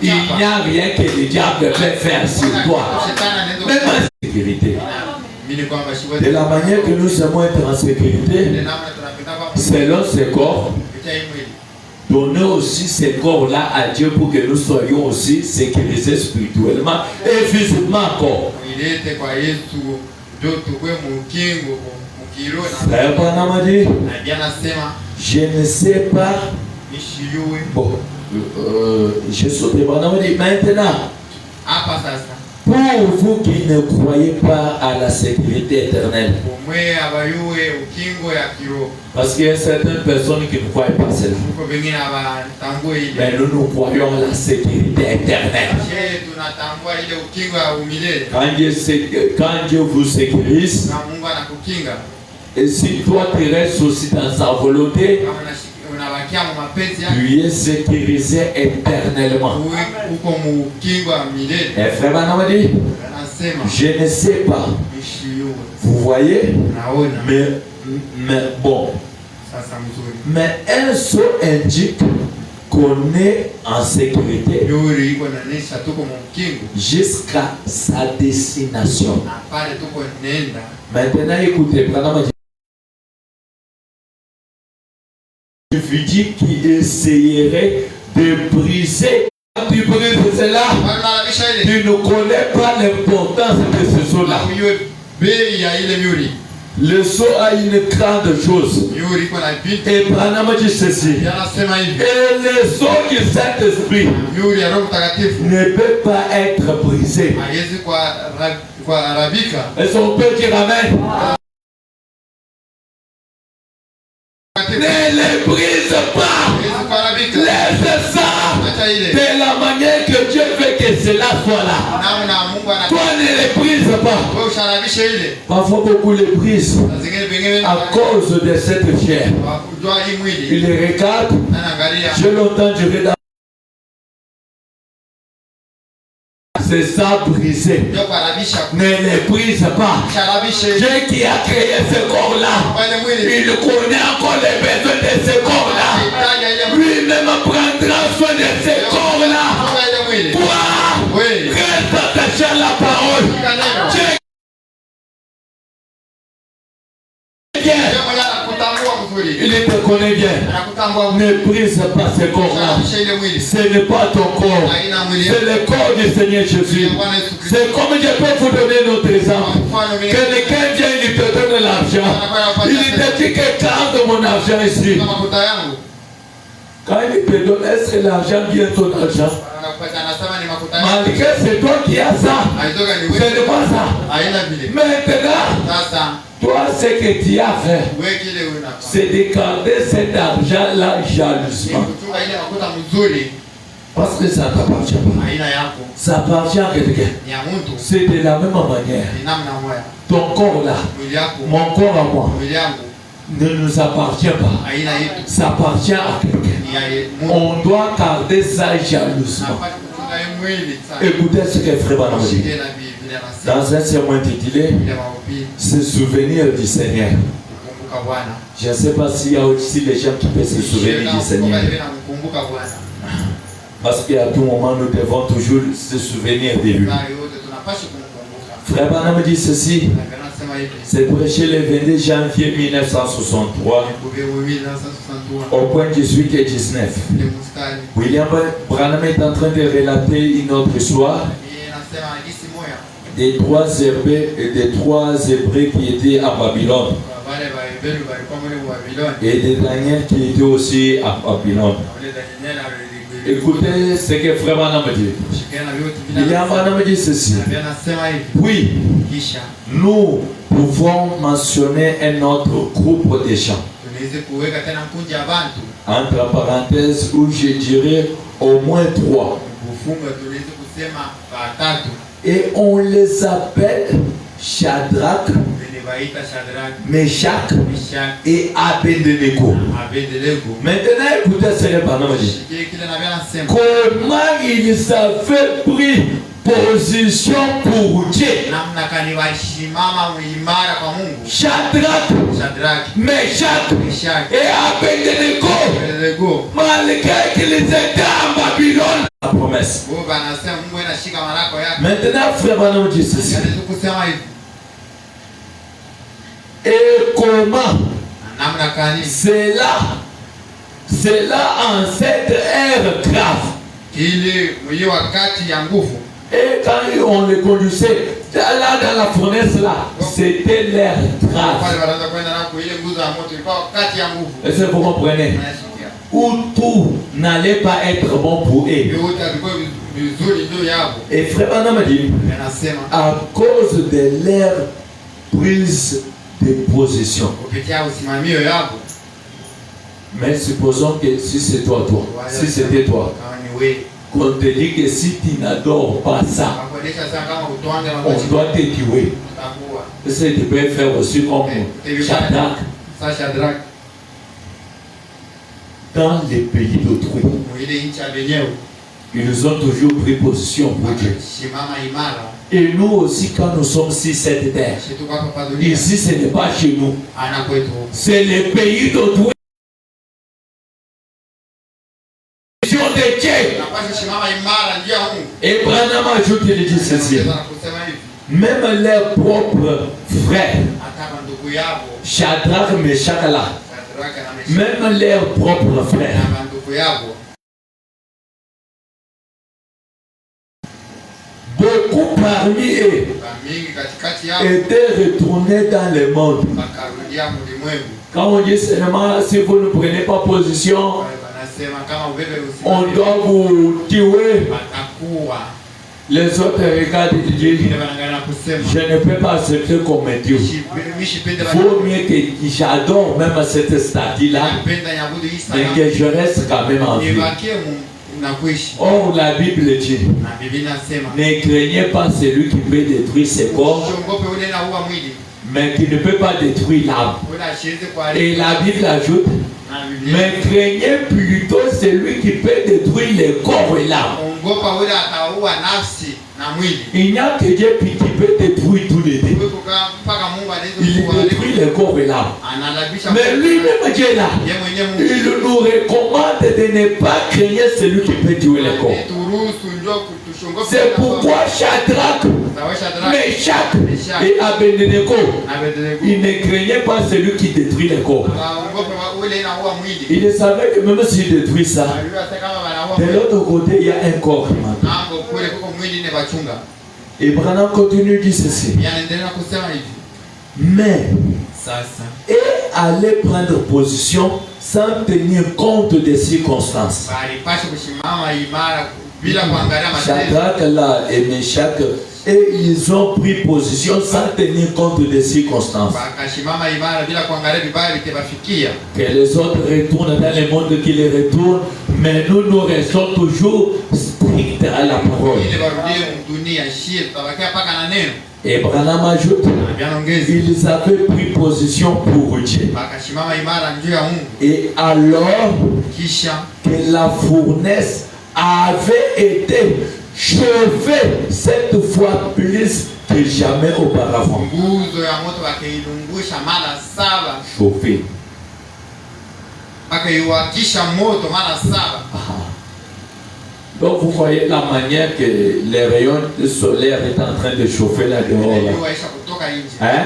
il n'y a rien que le diable peut faire sur toi. Même en sécurité. De la manière que nous sommes être en sécurité, selon ce corps, donnez aussi ce corps-là à Dieu pour que nous soyons aussi sécurisés spirituellement et physiquement encore. Frère Branham a dit, je ne sais pas. Bon, je sautais Branham a dit, maintenant, pour vous qui ne croyez pas à la sécurité éternelle, parce qu'il y a certaines personnes qui ne croient pas cela, mais nous croyons à la sécurité éternelle. Quand Dieu vous sécurise, et si toi tu restes aussi dans sa volonté, tu es sécurisé éternellement. Et frère Branham dit, je ne sais pas. Vous voyez? Mais bon. Mais un saut indique qu'on est en sécurité jusqu'à sa destination. Maintenant, écoutez, Branham dit, il dit qu'il essayerait de briser. Quand tu brises cela, tu ne connais pas l'importance de ce saut-là. Le saut a une grande chose. Et Branham dit ceci. Et le saut du Saint-Esprit ne peut pas être brisé. Est-ce qu'on peut dire amen? Ne les brise pas. Laisse ça. De la manière que Dieu veut que cela soit là. Toi ne les brise pas. Parfois beaucoup les brisent à cause de cette chair. Il les regarde. J'ai longtemps duré dans. C'est ça brisé. Ne les brise pas. Dieu qui a créé ce corps-là, il connaît encore les besoins de ce corps-là. Lui-même prendra soin de ce corps-là. Toi, reste attaché à la parole. Il te connaît bien. Ne brise pas ce corps-là. Ce n'est pas ton corps. C'est le corps du Seigneur Jésus. C'est comme je peux vous donner notre exemple. Quelqu'un vient, il te donne l'argent. Il te dit que garde mon argent ici. Quand il te donne, est-ce que l'argent vient ton argent? Malgré c'est toi qui as ça. Ce n'est pas ça. Maintenant, toi, ce que tu as fait, c'est de garder cet argent-là jalousement. Parce que ça ne t'appartient pas. Ça appartient à quelqu'un. C'est de la même manière. Ton corps là, mon corps à moi, ne nous appartient pas. Ça appartient à quelqu'un. On doit garder ça jalousement. Écoutez ce que Frère Branham dit. Dans un sermon intitulé se souvenir du Seigneur. Je ne sais pas s'il y a aussi des gens qui peuvent se souvenir du Seigneur. Parce qu'à tout moment, nous devons toujours se souvenir de lui. Frère Branham dit ceci. C'est prêché le 22 janvier 1963 au point 18 et 19. William Branham est en train de relater une autre histoire des trois Hébreux qui étaient à Babylone et des Daniel qui étaient aussi à Babylone. Écoutez ce que Frère Branham dit. William Branham dit ceci. Oui, nous pouvons mentionner un autre groupe de gens. Entre parenthèses, où je dirais au moins 3. Et on les appelle Shadrach, Meshach et Abednego. Maintenant, écoutez ce que Branham dit. Comment ils avaient pris position pour Dieu. Shadrach, Meshach et Abednego, malgré qu'ils étaient en Babylone. La promesse. Maintenant, Frère Branham dit ceci. Et comment cela en cette ère grave. Et quand on les conduisait là dans la fournaise là, c'était l'ère grave. Est-ce que vous comprenez? Où tout n'allait pas être bon pour eux. Et Frère Branham dit, à cause de leur prise de position. Mais supposons que si c'est toi, si c'était toi, qu'on te dit que si tu n'adores pas ça, on doit te tuer. Est-ce que tu peux faire aussi comme Shadrach? Dans les pays d'autrui, ils ont toujours pris position pour Dieu. Et nous aussi, quand nous sommes sur cette terre, ici ce n'est pas chez nous, c'est les pays d'autrui. Et Branham ajoute, il dit ceci. Même leurs propres frères, Shadrach, Meshach là, même leurs propres frères, beaucoup parmi eux étaient retournés dans le monde. Quand on dit seulement, si vous ne prenez pas position, on doit vous tuer. Les autres regardent et disent, je ne peux pas accepter comme Dieu. Il vaut mieux que j'adore même cette statue-là, mais que je reste quand même en vie. Or, la Bible dit, ne craignez pas celui qui peut détruire ses corps, mais qui ne peut pas détruire l'âme. Et la Bible ajoute, mais craignez plutôt celui qui peut détruire le corps et l'âme. Il n'y a que Dieu qui peut détruire tous les deux. Il détruit le corps et l'âme. Mais lui-même Dieu là, il nous recommande de ne pas craindre celui qui peut tuer le corps. C'est pourquoi Shadrach, Meshach et Abednego, ils ne craignaient pas celui qui détruit le corps. Ils savaient que même s'il détruit ça, de l'autre côté il y a un corps. Et Branham continue de dire ceci. Mais et aller prendre position sans tenir compte des circonstances. Shadrach là et Meshach, et ils ont pris position sans tenir compte des circonstances. Que les autres retournent dans le monde qui les retourne, mais nous restons toujours stricts à la parole. Et Branham ajoute, ils avaient pris position pour Dieu. Et alors que la fournaise avait été chauffée cette fois plus que jamais auparavant. Chauffée. Donc vous voyez la manière que les rayons solaires est en train de chauffer là dehors. Là. Hein?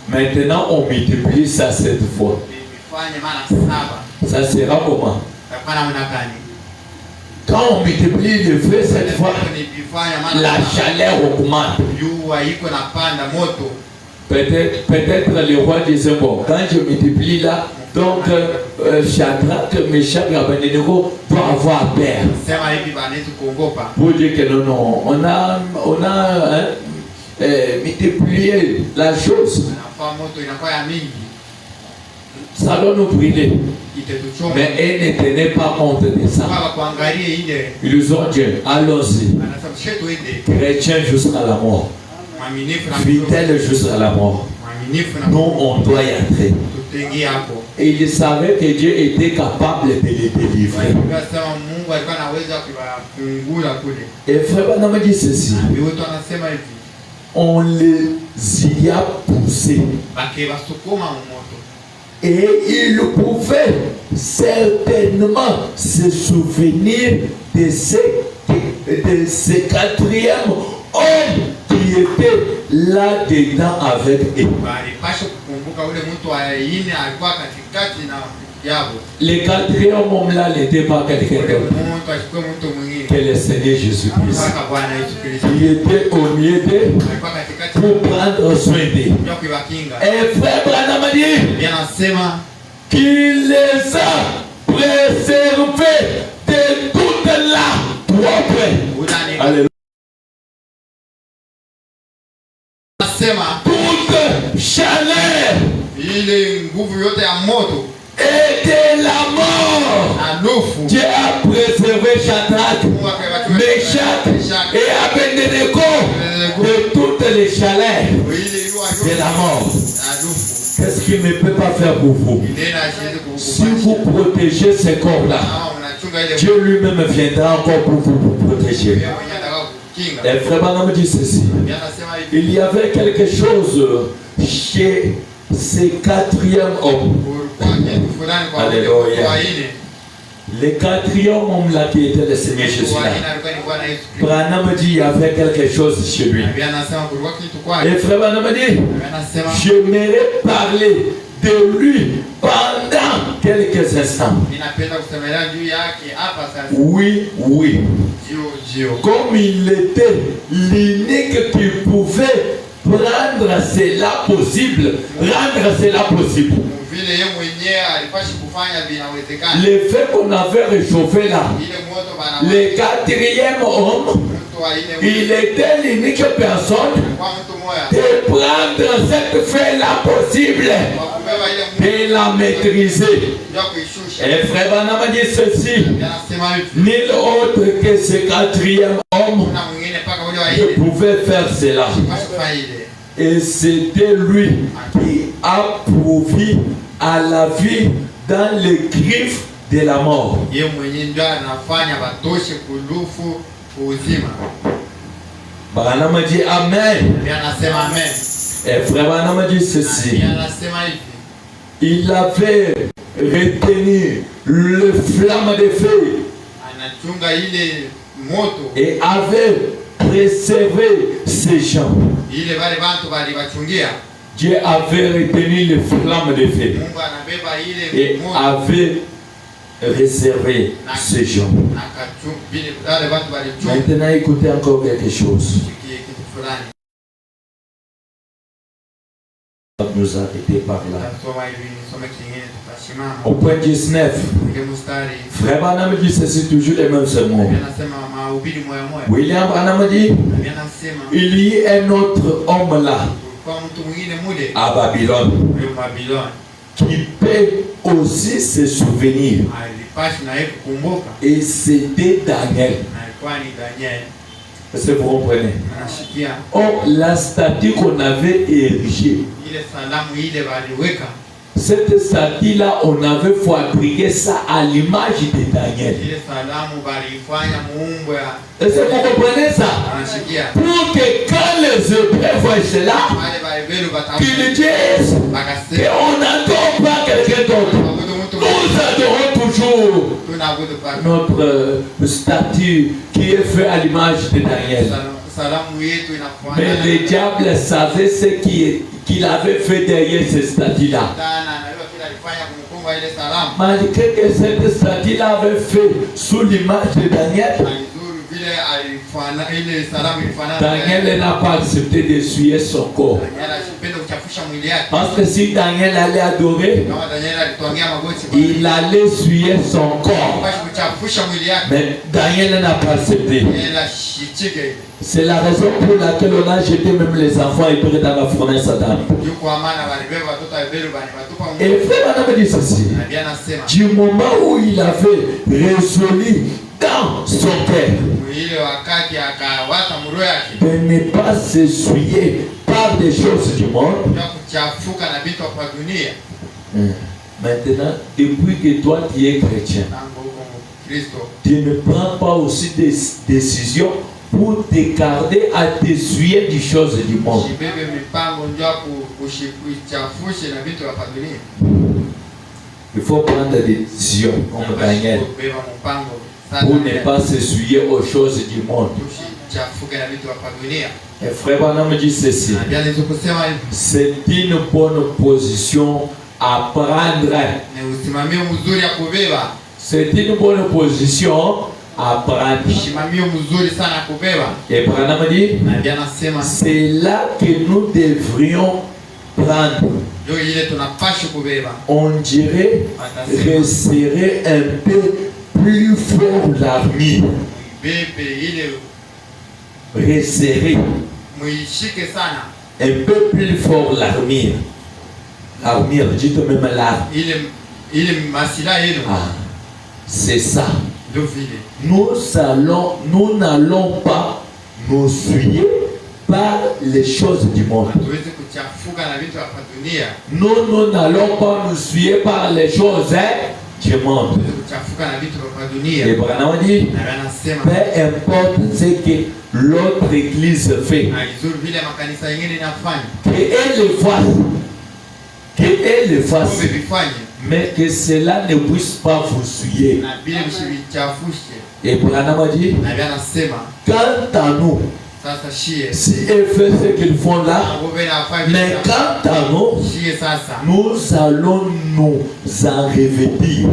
Maintenant, on multiplie ça 7 fois. Ça sera comment? Quand on multiplie le feu 7 fois, la chaleur augmente. Peut-être le roi disait, bon, quand je multiplie là, donc Shadrach, Meshach et Abednego doivent avoir peur. Pour dire que non, on a multiplié la chose. Ça doit nous brûler. Mais elle ne tenait pas compte de ça. Ils ont dit, allons-y. Chrétien jusqu'à la mort. Fidèle jusqu'à la mort. Nous, on doit y entrer. Et il savait que Dieu était capable de les délivrer. Et frère Banama dit ceci. On les y a poussés. Et il pouvait certainement se souvenir de ce quatrième homme qui était là-dedans avec eux. Le quatrième homme là n'était pas quelqu'un d'autre que le Seigneur Jésus-Christ. Il était au milieu d'eux pour prendre soin d'eux. Et frère Branham a dit qu'il les a préservés de toute la propre. Alléluia. Toute chaleur et de la mort. Dieu a préservé Shadrach, Meshach et Abednego de toutes les chaleurs de la mort. Qu'est-ce qu'il ne peut pas faire pour vous? Si vous protégez ces corps-là, Dieu lui-même viendra encore pour vous protéger. Et frère Branham dit ceci. Il y avait quelque chose chez ce quatrième homme. Alléluia. Le quatrième homme là qui était le Seigneur Jésus là. Branham dit il y avait quelque chose chez lui. Et frère Branham dit, j'aimerais parler de lui pendant quelques instants. Oui. Comme il était l'unique qui pouvait rendre cela possible. Le fait qu'on avait réchauffé là, le quatrième homme, il était l'unique personne de prendre cette fée-là possible, de la maîtriser. Et frère Branham a dit ceci, nul autre que ce quatrième homme ne pouvait faire cela. Et c'était lui qui a pourvu à la vie dans les griffes de la mort. Branham a dit Amen. Et frère Branham a dit ceci. Il avait retenu le flamme de feu et avait préservé ces gens. Dieu avait retenu le flamme de feu et avait réservé ces gens. Maintenant, écoutez encore quelque chose. Nous arrêter par là. Au point 19, frère Branham dit ceci toujours les mêmes sermons. William Branham dit il y a un autre homme là à Babylone qui peut aussi se souvenir. Et c'était Daniel. Est-ce que vous comprenez? Or, la statue qu'on avait érigée, cette statue-là, on avait fabriqué ça à l'image de Daniel. Est-ce que vous comprenez ça? Pour que quand les Hébreux voient cela, qu'ils disent qu'on n'adore pas quelqu'un d'autre. Nous adorons toujours notre statue qui est faite à l'image de Daniel. Mais le diable savait ce qu'il avait fait derrière ce statut-là. Malgré que cette statue-là avait fait sous l'image de Daniel, Daniel n'a pas accepté d'essuyer son corps. Parce que si Daniel allait adorer, il allait essuyer son corps. Mais Daniel n'a pas accepté. C'est la raison pour laquelle on a jeté même les enfants et pris dans la fournaise à Adam. Et frère Adam dit ceci. Du moment où il avait résolu dans son cœur de ne pas s'essuyer par des choses du monde. Maintenant, depuis que toi tu es chrétien, tu ne prends pas aussi des décisions pour te garder à t'essuyer des choses du monde. Il faut prendre des décisions comme Daniel pour ne pas s'essuyer aux choses du monde. Et frère Branham me dit ceci. C'est une bonne position à prendre. C'est une bonne position à prendre. Et Branham me dit, c'est là que nous devrions prendre. On dirait resserrer un peu plus fort l'armure. Resserrer un peu plus fort l'armure. L'armure, dites même l'arme. Ah, c'est ça. Nous n'allons pas nous souiller par les choses du monde. Nous n'allons pas nous souiller par les choses du monde. Et Branham dit, peu importe ce que l'autre église fait, qu'elle le fasse, mais que cela ne puisse pas vous souiller. Et Branham dit, quant à nous, si elle fait ce qu'ils font là, mais quant à nous, nous allons nous en revêtir.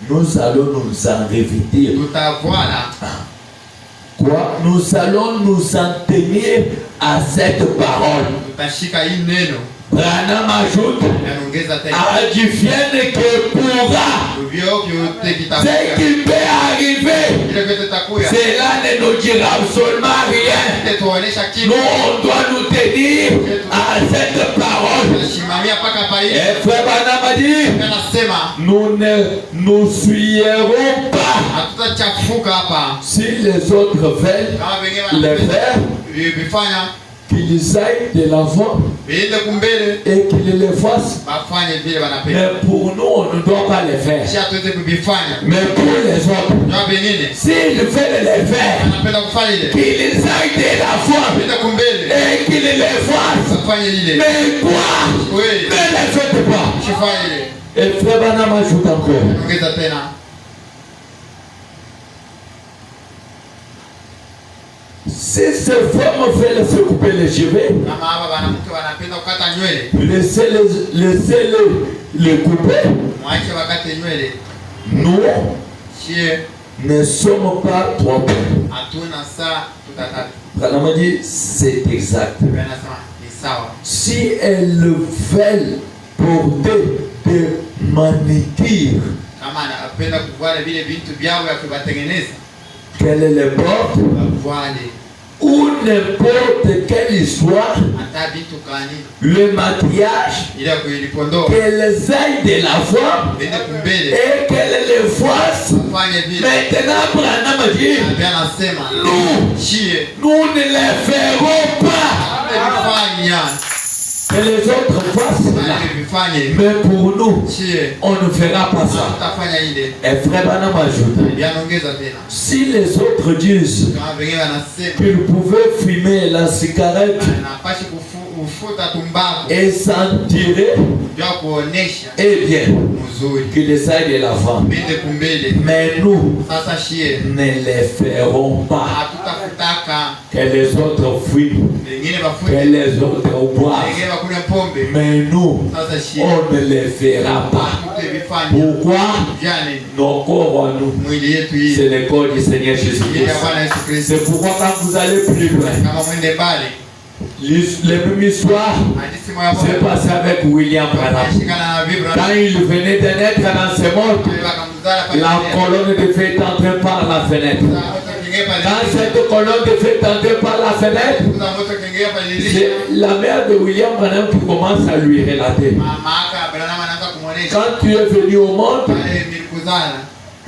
Nous allons nous en revêtir. Quoi? Nous allons nous en tenir à cette parole. Branham ajoute, advienne que pourra. Ce qui peut arriver, cela ne nous dira absolument rien. Nous, on doit nous tenir à cette parole. Et frère Branham a dit, nous ne nous souillerons pas. Si les autres veulent le faire, qu'ils aillent de l'avant et qu'ils le fassent. Mais pour nous, on ne doit pas le faire. Mais pour les autres, s'ils veulent le faire, qu'ils aillent de l'avant et qu'ils le fassent. Mais toi, ne le faites pas. Et frère Branham ajoute encore. Si ces femmes veulent se couper les cheveux, laissez-les les couper. Nous ne sommes pas trompés. Branham dit, c'est exact. Si elles veulent porter des manicures, qu'elle les porte, ou n'importe quelle histoire, le maquillage, qu'elles aillent de la foi et qu'elles le fassent. Maintenant, Branham dit, nous ne les ferons pas. Que les autres fassent là. Mais pour nous, on ne fera pas ça. Et frère Branham ajoute, si les autres disent qu'ils pouvaient fumer la cigarette et s'en tirer, eh bien, qu'il essaye de l'avant. Mais nous ne les ferons pas. Que les autres fuient, que les autres boivent. Mais nous, on ne les fera pas. Pourquoi? Nos corps, nous, c'est le corps du Seigneur Jésus-Christ. C'est pourquoi quand vous allez plus loin, les mêmes histoires s'est passé avec William Branham. Quand il venait de naître dans ce monde, la colonne de feu est entrée par la fenêtre. Quand cette colonne de feu est entrée par la fenêtre, c'est la mère de William Branham qui commence à lui relater. Quand tu es venu au monde,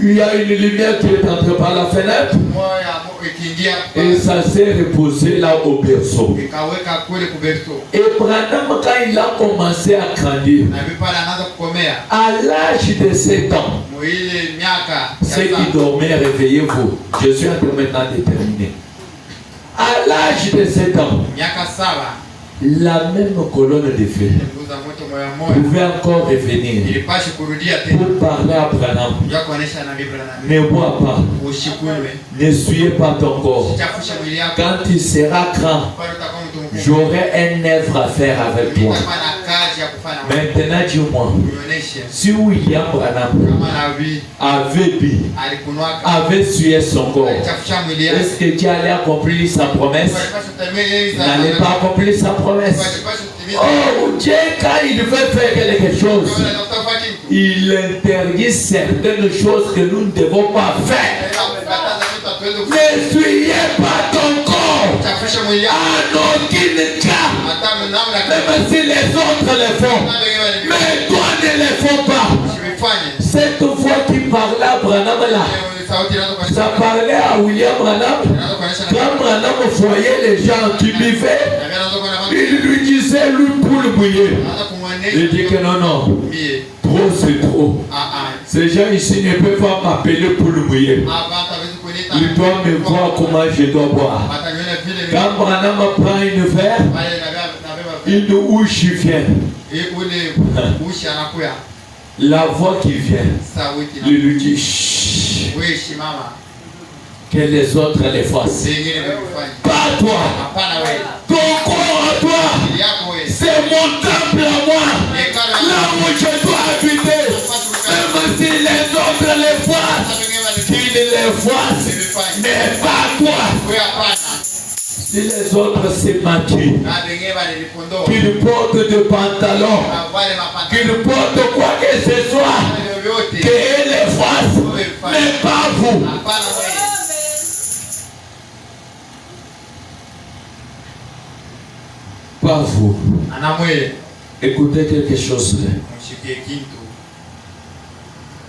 il y a une lumière qui est entrée par la fenêtre et ça s'est reposé là au berceau. Et Branham, quand il a commencé à grandir, à l'âge de 7 ans, ceux qui dormaient, réveillez-vous. Je suis en train maintenant de terminer. À l'âge de 7 ans, la même colonne de feu pouvait encore revenir pour parler à Branham. Ne bois pas, ne suyez pas ton corps. Quand tu seras grand, j'aurai un œuvre à faire avec toi. Maintenant, dis-moi, si William Branham avait suyé son corps, est-ce que Dieu allait accomplir sa promesse? Il n'allait pas accomplir sa promesse. Oh, Dieu, quand il veut faire quelque chose, il interdit certaines choses que nous ne devons pas faire. Ne suyez pas ton corps en aucun cas, même si les autres le font, mais toi ne le fais pas. Cette voix qui parlait à Branham là, ça parlait à William Branham. Quand Branham voyait les gens qui buvaient, il lui disait lui pour le bouillir. Il dit que non, non, trop c'est trop. Ces gens ici ne peuvent pas m'appeler pour le bouillir. Ils doivent me voir comment je dois boire. Quand Branham prend une verre, une ouche vient. La voix qui vient, il lui dit chut, que les autres les fassent. Pas toi, ton corps à toi, c'est mon temple à moi, là où je dois habiter. Même si les autres les fassent, qu'ils les fassent, mais pas toi. Si les autres se maquillent, qu'ils portent des pantalons, qu'ils portent quoi que ce soit, qu'ils les fassent, mais pas vous. Pas vous. Écoutez quelque chose.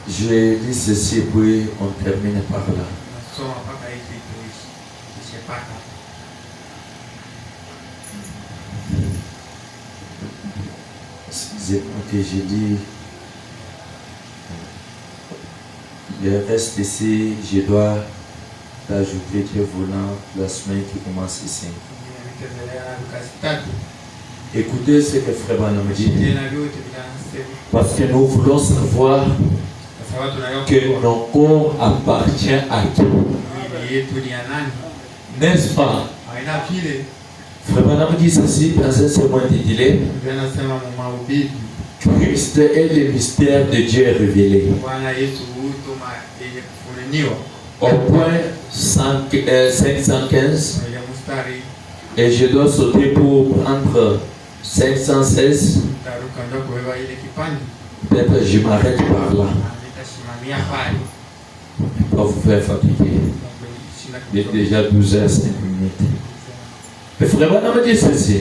Je lis ceci puis on termine par là. Excusez-moi que j'ai dit. Le reste ici, je dois t'ajouter que volant la semaine qui commence ici. Écoutez ce que Frère Branham dit. Parce que nous voulons savoir que nos corps appartiennent à qui. N'est-ce pas? Frère Branham dit ceci dans un sermon intitulé Christ est le mystère de Dieu révélé. Au point 515, et je dois sauter pour prendre 516. Peut-être je m'arrête par là. Pas vous faire fatiguer. Il est déjà 12h05. Le frère Branham dit ceci.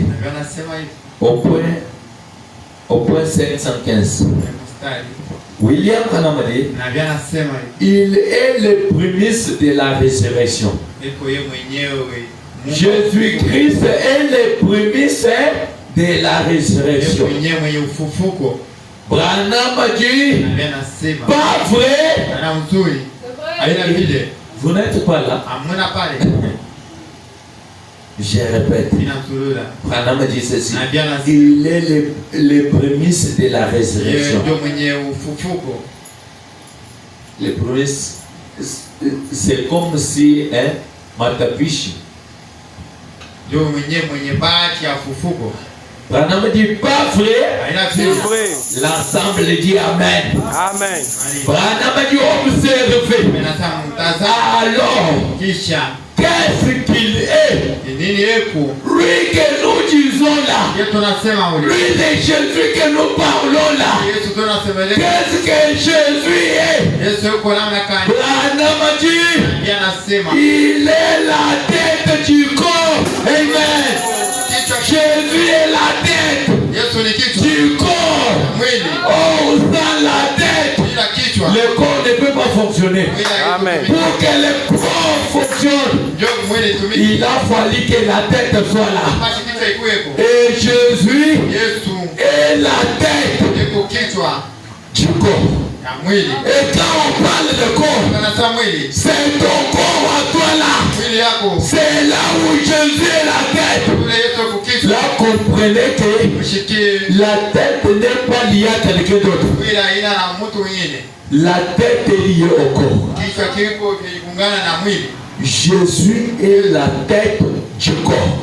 Au point 515. William Branham dit, il est le prémisse de la résurrection. Jésus-Christ est le prémisse de la résurrection. Branham dit, pas vrai. Vous n'êtes pas là. Je répète. Branham dit ceci. Il est les prémices de la résurrection. Les prémices, c'est comme si matapishi. Branham dit pas vrai. L'ensemble dit Amen. Amen. Branham dit observez. Alors, qu'est-ce qu'il est? Lui que nous disons là. Lui c'est Jésus que nous parlons là. Qu'est-ce que Jésus est? Branham dit il est la tête du corps. Amen. Jésus est la tête du corps. Oh, sans la tête, le corps ne peut pas fonctionner. Amen. Pour que le corps fonctionne, il a fallu que la tête soit là. Et Jésus est la tête du corps. Et quand on parle de corps, c'est ton corps à toi là. C'est là où Jésus est la tête. Là, comprenez que la tête n'est pas liée à quelqu'un d'autre. La tête est liée au corps. Jésus est la tête du corps.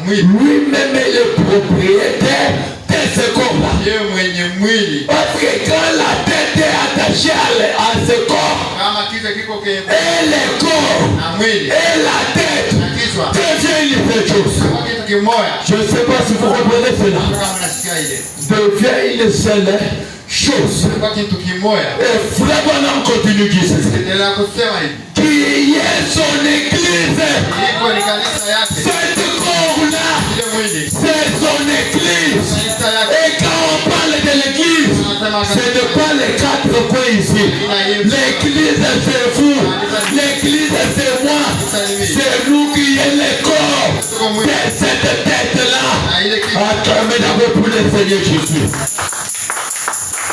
Lui-même est le propriétaire de ce corps-là. Parce que quand la tête est attachée à ce corps, et le corps et la tête devient une seule chose. Je ne sais pas si vous comprenez cela. Devient une seule chose. Et Frère Branham continue qui est son église. Cette corps-là, c'est son église. Et quand on parle de l'église, ce n'est pas les quatre coins ici. L'église c'est vous. L'église c'est moi. C'est nous qui est le corps de cette tête-là. Acclamez d'abord pour le Seigneur Jésus.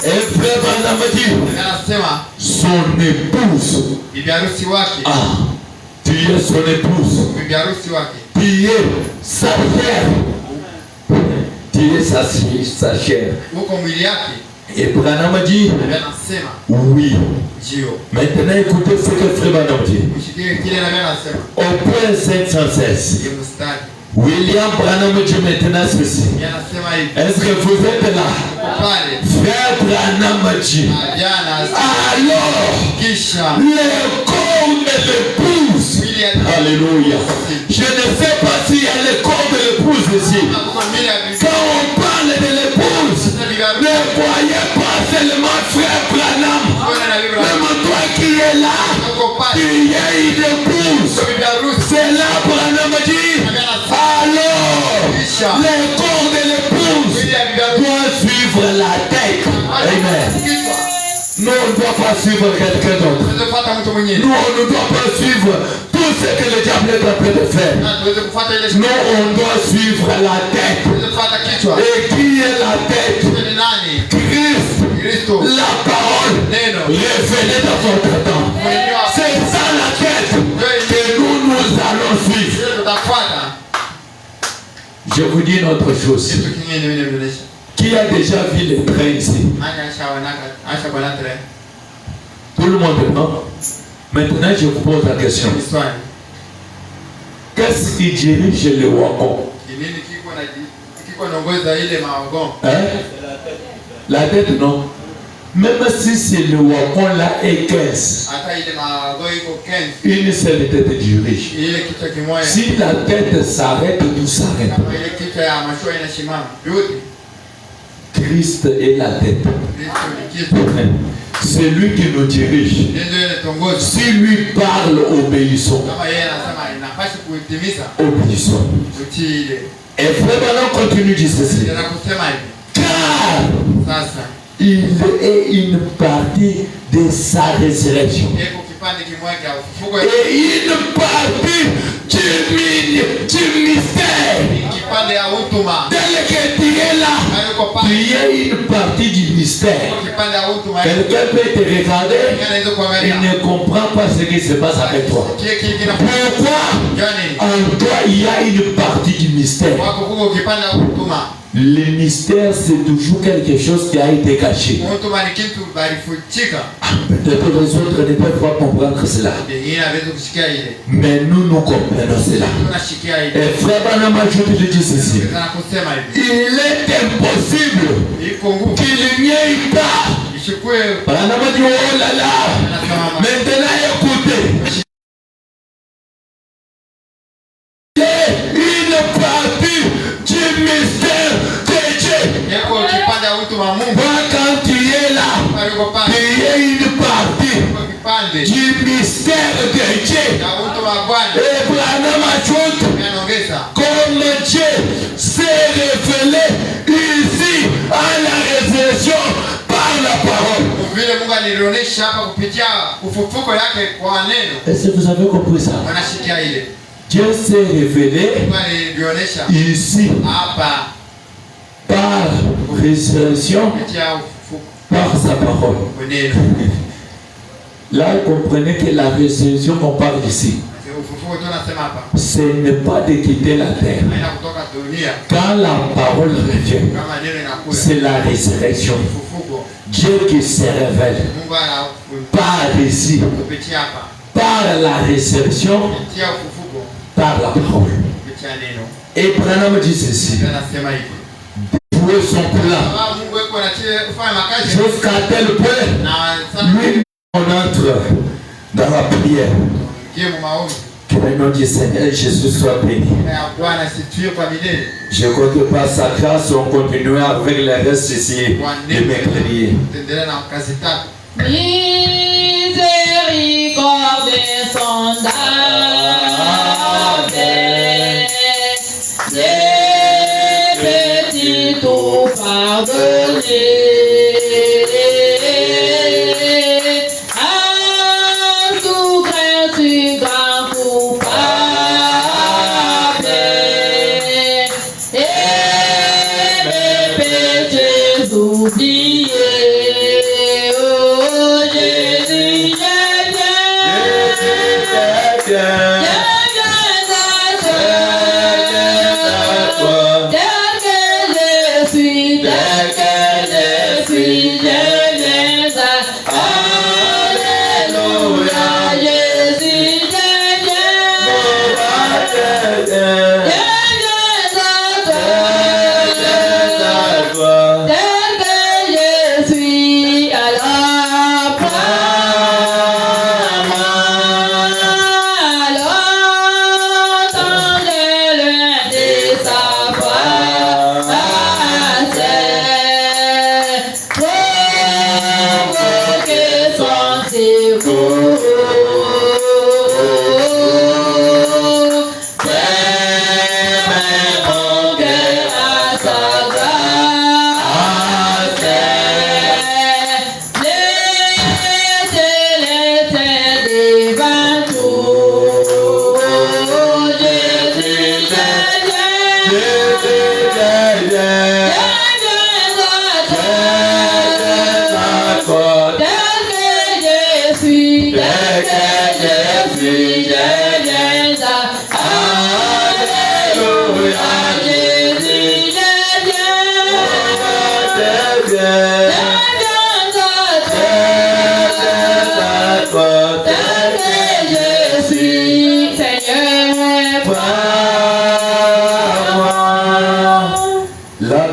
Et Frère Branham dit son épouse. Ah, tu es son épouse. Tu es sa chair. Tu es sa chair. Et Branham dit oui. Maintenant écoutez ce que Frère Branham dit. Au point 516. William Branham dit maintenant ceci. Est-ce que vous êtes là? Frère Branham dit alors le corps de l'épouse. Alléluia. Je ne sais pas s'il y a le corps de l'épouse ici. Quand on parle de l'épouse, ne voyez pas seulement Frère Branham. Même toi qui es là, il y a une épouse. C'est là Branham dit alors le corps de l'épouse doit suivre la tête. Amen. Nous, on ne doit pas suivre quelqu'un d'autre. Nous, on ne doit pas suivre tout ce que le diable est en train de faire. Nous, on doit suivre la tête. Et qui est la tête? Christ. La parole révélée dans votre temps. C'est ça la tête que nous allons suivre. Je vous dis une autre chose. Qui a déjà vu les trains ici? Tout le monde, non? Maintenant, je vous pose la question. Qu'est-ce qui dirige le wagon? Hein? La tête, non? Même si c'est le wagon là est 15, une seule tête dirige. Si la tête s'arrête, tout s'arrête. Christ est la tête. C'est lui qui nous dirige. Si lui parle, obéissons. Obéissons. Et Frère Branham continue de dire ceci. Car il est une partie de sa résurrection. Et une partie du mystère. Tel que tu es là, tu es une partie du mystère. mystère. Quelqu'un peut te regarder, il ne comprend pas ce qui se passe avec toi. Pourquoi en toi il y a une partie du mystère? Le mystère, c'est toujours quelque chose qui a été caché. Peut-être les autres ne peuvent pas comprendre cela. Mais nous comprenons cela. Et frère Branham ajoute de dire ceci. Il est impossible qu'il n'y ait pas. Branham dit, oh là là. Maintenant écoutez. Une partie du mystère de Dieu. Quand tu es là, il y a une partie du mystère de Dieu. Et Branham ajoute, comme Dieu s'est révélé ici à la résurrection par la parole. Est-ce que vous avez compris ça? Dieu s'est révélé ici par résurrection, par sa parole. Là, comprenez que la résurrection qu'on parle ici, ce n'est pas de quitter la terre. Quand la parole revient, c'est la résurrection. Dieu qui se révèle par ici, par la résurrection, par la parole. Et Branham dit ceci. Pour son plan. Jusqu'à tel point, lui, on entre dans la prière. Que le nom du Seigneur Jésus soit béni. Je crois que par sa grâce, on continue avec le reste ici de mercredi. Miséricorde insondable, les petits tout pardonnés.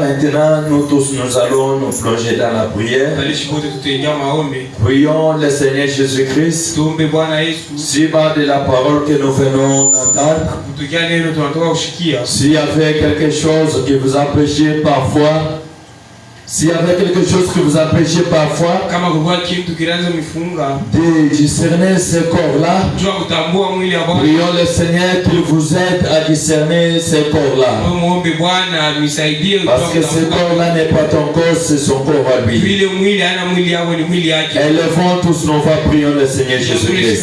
Maintenant, nous tous, nous allons nous plonger dans la prière. Prions le Seigneur Jésus-Christ. Si par de la parole que nous venons d'entendre, s'il y avait quelque chose qui vous empêchait parfois, s'il y avait quelque chose qui vous empêchait parfois de discerner ce corps-là, prions le Seigneur qu'il vous aide à discerner ce corps-là. Parce que ce corps-là n'est pas ton corps, c'est son corps à lui. Élevons tous nos voix, prions le Seigneur Jésus-Christ.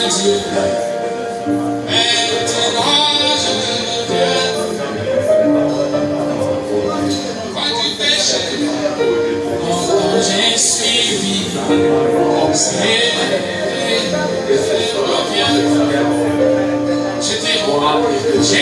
Dieu. Maintenant je viens. Quand tu péchais, quand j'ai suivi, j'étais loin de Dieu.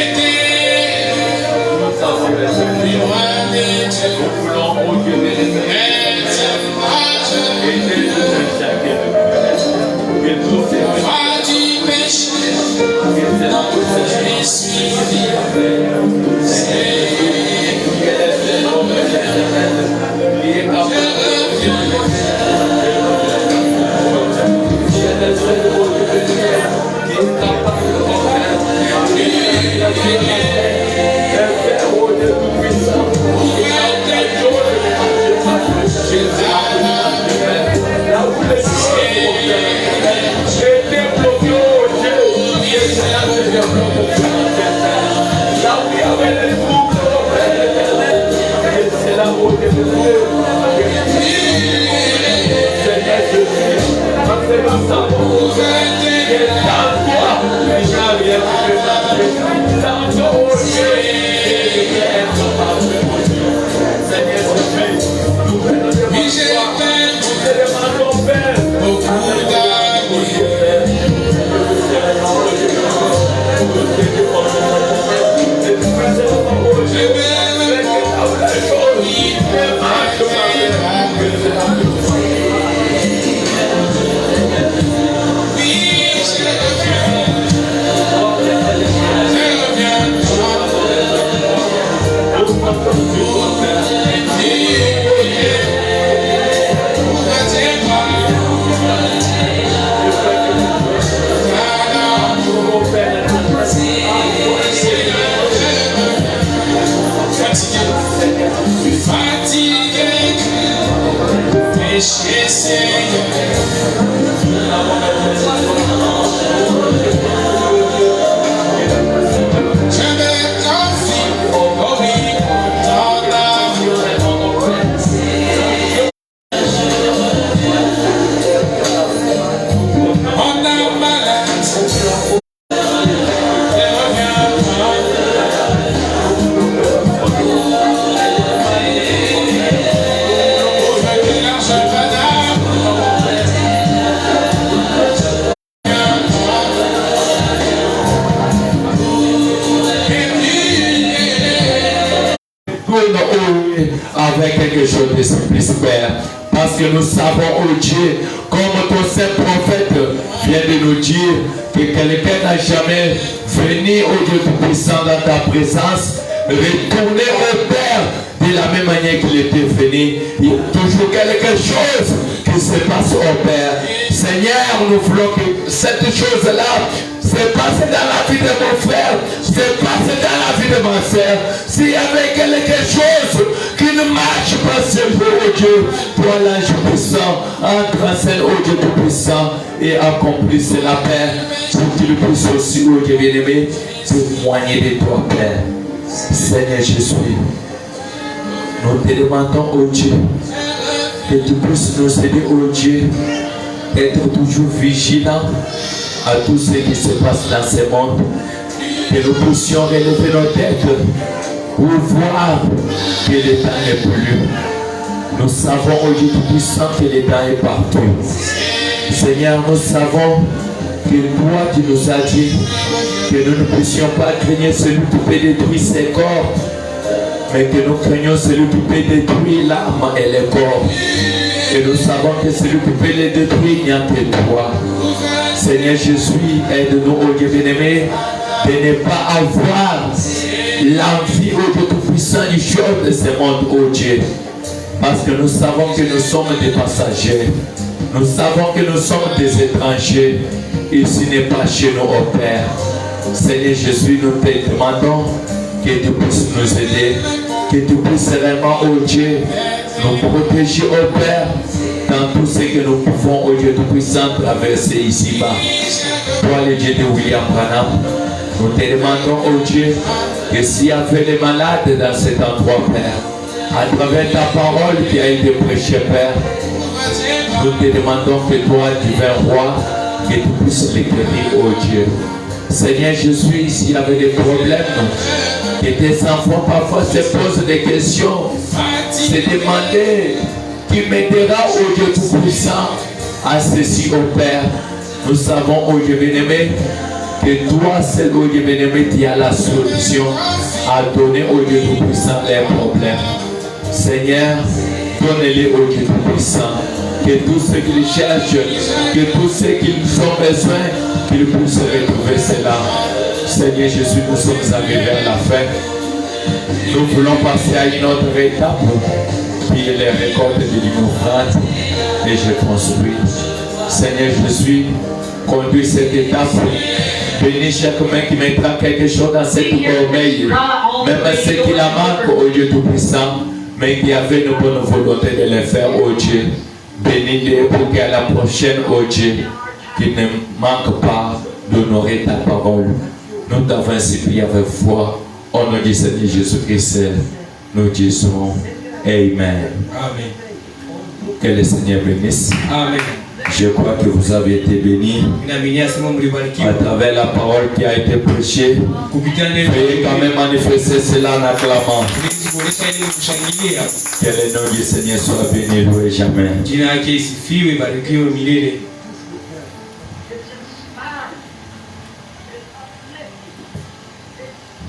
Avec quelque chose de simple, Père, parce que nous savons, oh Dieu, comme ton saint prophète vient de nous dire que quelqu'un n'a jamais venu au Dieu Tout-Puissant dans ta présence, retourner au Père de la même manière qu'il était venu. Il y a toujours quelque chose qui se passe au Père. Seigneur, nous voulons que cette chose-là se passe dans la vie de mon frère, se passe dans la vie de ma soeur. S'il y avait quelque chose qui ne marche pas, c'est pour Dieu, toi l'ange puissant, entre en scène au Dieu Tout-Puissant et accomplis cela, Père, pour qu'il puisse aussi, au Dieu bien-aimé, témoigner de toi, Père. Seigneur Jésus, nous te demandons, oh Dieu, que tu puisses nous aider, oh Dieu, être toujours vigilants à tout ce qui se passe dans ce monde, que nous puissions relever nos têtes pour voir que le temps n'est plus. Nous savons, oh Dieu Tout-Puissant, que le temps est partout. Seigneur, nous savons que toi, tu nous as dit que nous ne puissions pas craigner celui qui peut détruire ses corps, mais que nous craignons celui qui peut détruire l'âme et le corps. Et nous savons que celui qui peut les détruire, il n'y a que toi. Seigneur Jésus, aide-nous, ô Dieu bien-aimé, de ne pas avoir l'envie, ô Dieu Tout-Puissant, du chose de ce monde, ô Dieu. Parce que nous savons que nous sommes des passagers. Nous savons que nous sommes des étrangers. Ici n'est pas chez nous, ô Père. Seigneur Jésus, nous te demandons que tu puisses nous aider, que tu puisses vraiment, ô Dieu, nous protéger, ô Père, dans tout ce que nous pouvons, ô Dieu Tout-Puissant, traverser ici-bas. Toi, le Dieu de William Branham, nous te demandons, ô Dieu, que s'il y avait des malades dans cet endroit, Père, à travers ta parole qui a été prêchée, Père, nous te demandons que toi, divin roi, que tu puisses les guérir, oh Dieu. Seigneur, je suis ici avec des problèmes, que tes enfants parfois se posent des questions, se demander qui m'aidera, oh Dieu Tout-Puissant, à ceci, oh Père. Nous savons, oh Dieu bien-aimé, que toi seul, oh Dieu bien-aimé, tu as la solution à donner, oh Dieu Tout-Puissant, leurs problèmes. Seigneur, donne-les, oh Dieu Tout-Puissant, que tous ceux qui les cherchent, que tous ceux qui ont besoin, qu'ils puissent retrouver cela. Seigneur Jésus, nous sommes arrivés à la fin. Nous voulons passer à une autre étape, qui est les récoltes de l'inoffrande et je construis. Seigneur Jésus, conduis cette étape. Bénis chaque main qui mettra quelque chose dans cette corbeille. Même ceux qui la manquent, oh Dieu Tout-Puissant, mais qui avaient une bonne volonté de le faire, oh Dieu. Bénis-les pour qu'à la prochaine, oh Dieu, qu'ils ne manquent pas d'honorer ta parole. Nous t'avons ainsi prié avec foi. Au nom du Seigneur Jésus-Christ, nous disons Amen. Amen. Que le Seigneur bénisse. Amen. Je crois que vous avez été bénis à travers la parole qui a été prêchée. Veuillez quand même manifester cela en acclamant. Que le nom du Seigneur soit béni, loué jamais.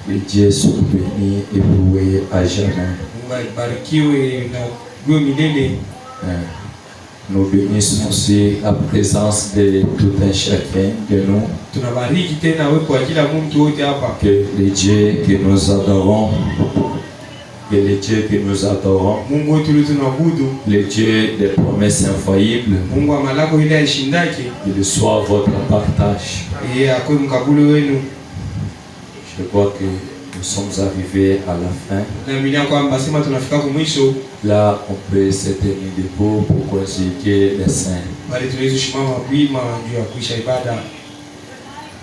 Que Dieu soit béni et loué à jamais. Nous bénissons aussi la présence de tout un chacun de nous. Que les dieux que nous adorons, les dieux des promesses infaillibles, qu'il soit votre partage. Je crois que nous sommes arrivés à la fin. Là, on peut se tenir debout pour conjuguer les saints.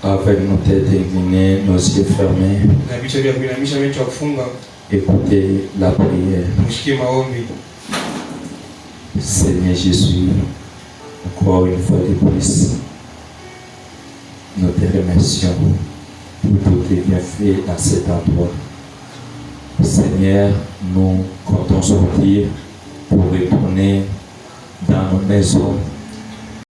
Avec nos têtes inclinées, nos yeux fermés, écoutez la prière. Seigneur Jésus, encore une fois de plus, nous te remercions pour tous tes bienfaits dans cet endroit. Seigneur, nous comptons sortir pour retourner dans nos maisons,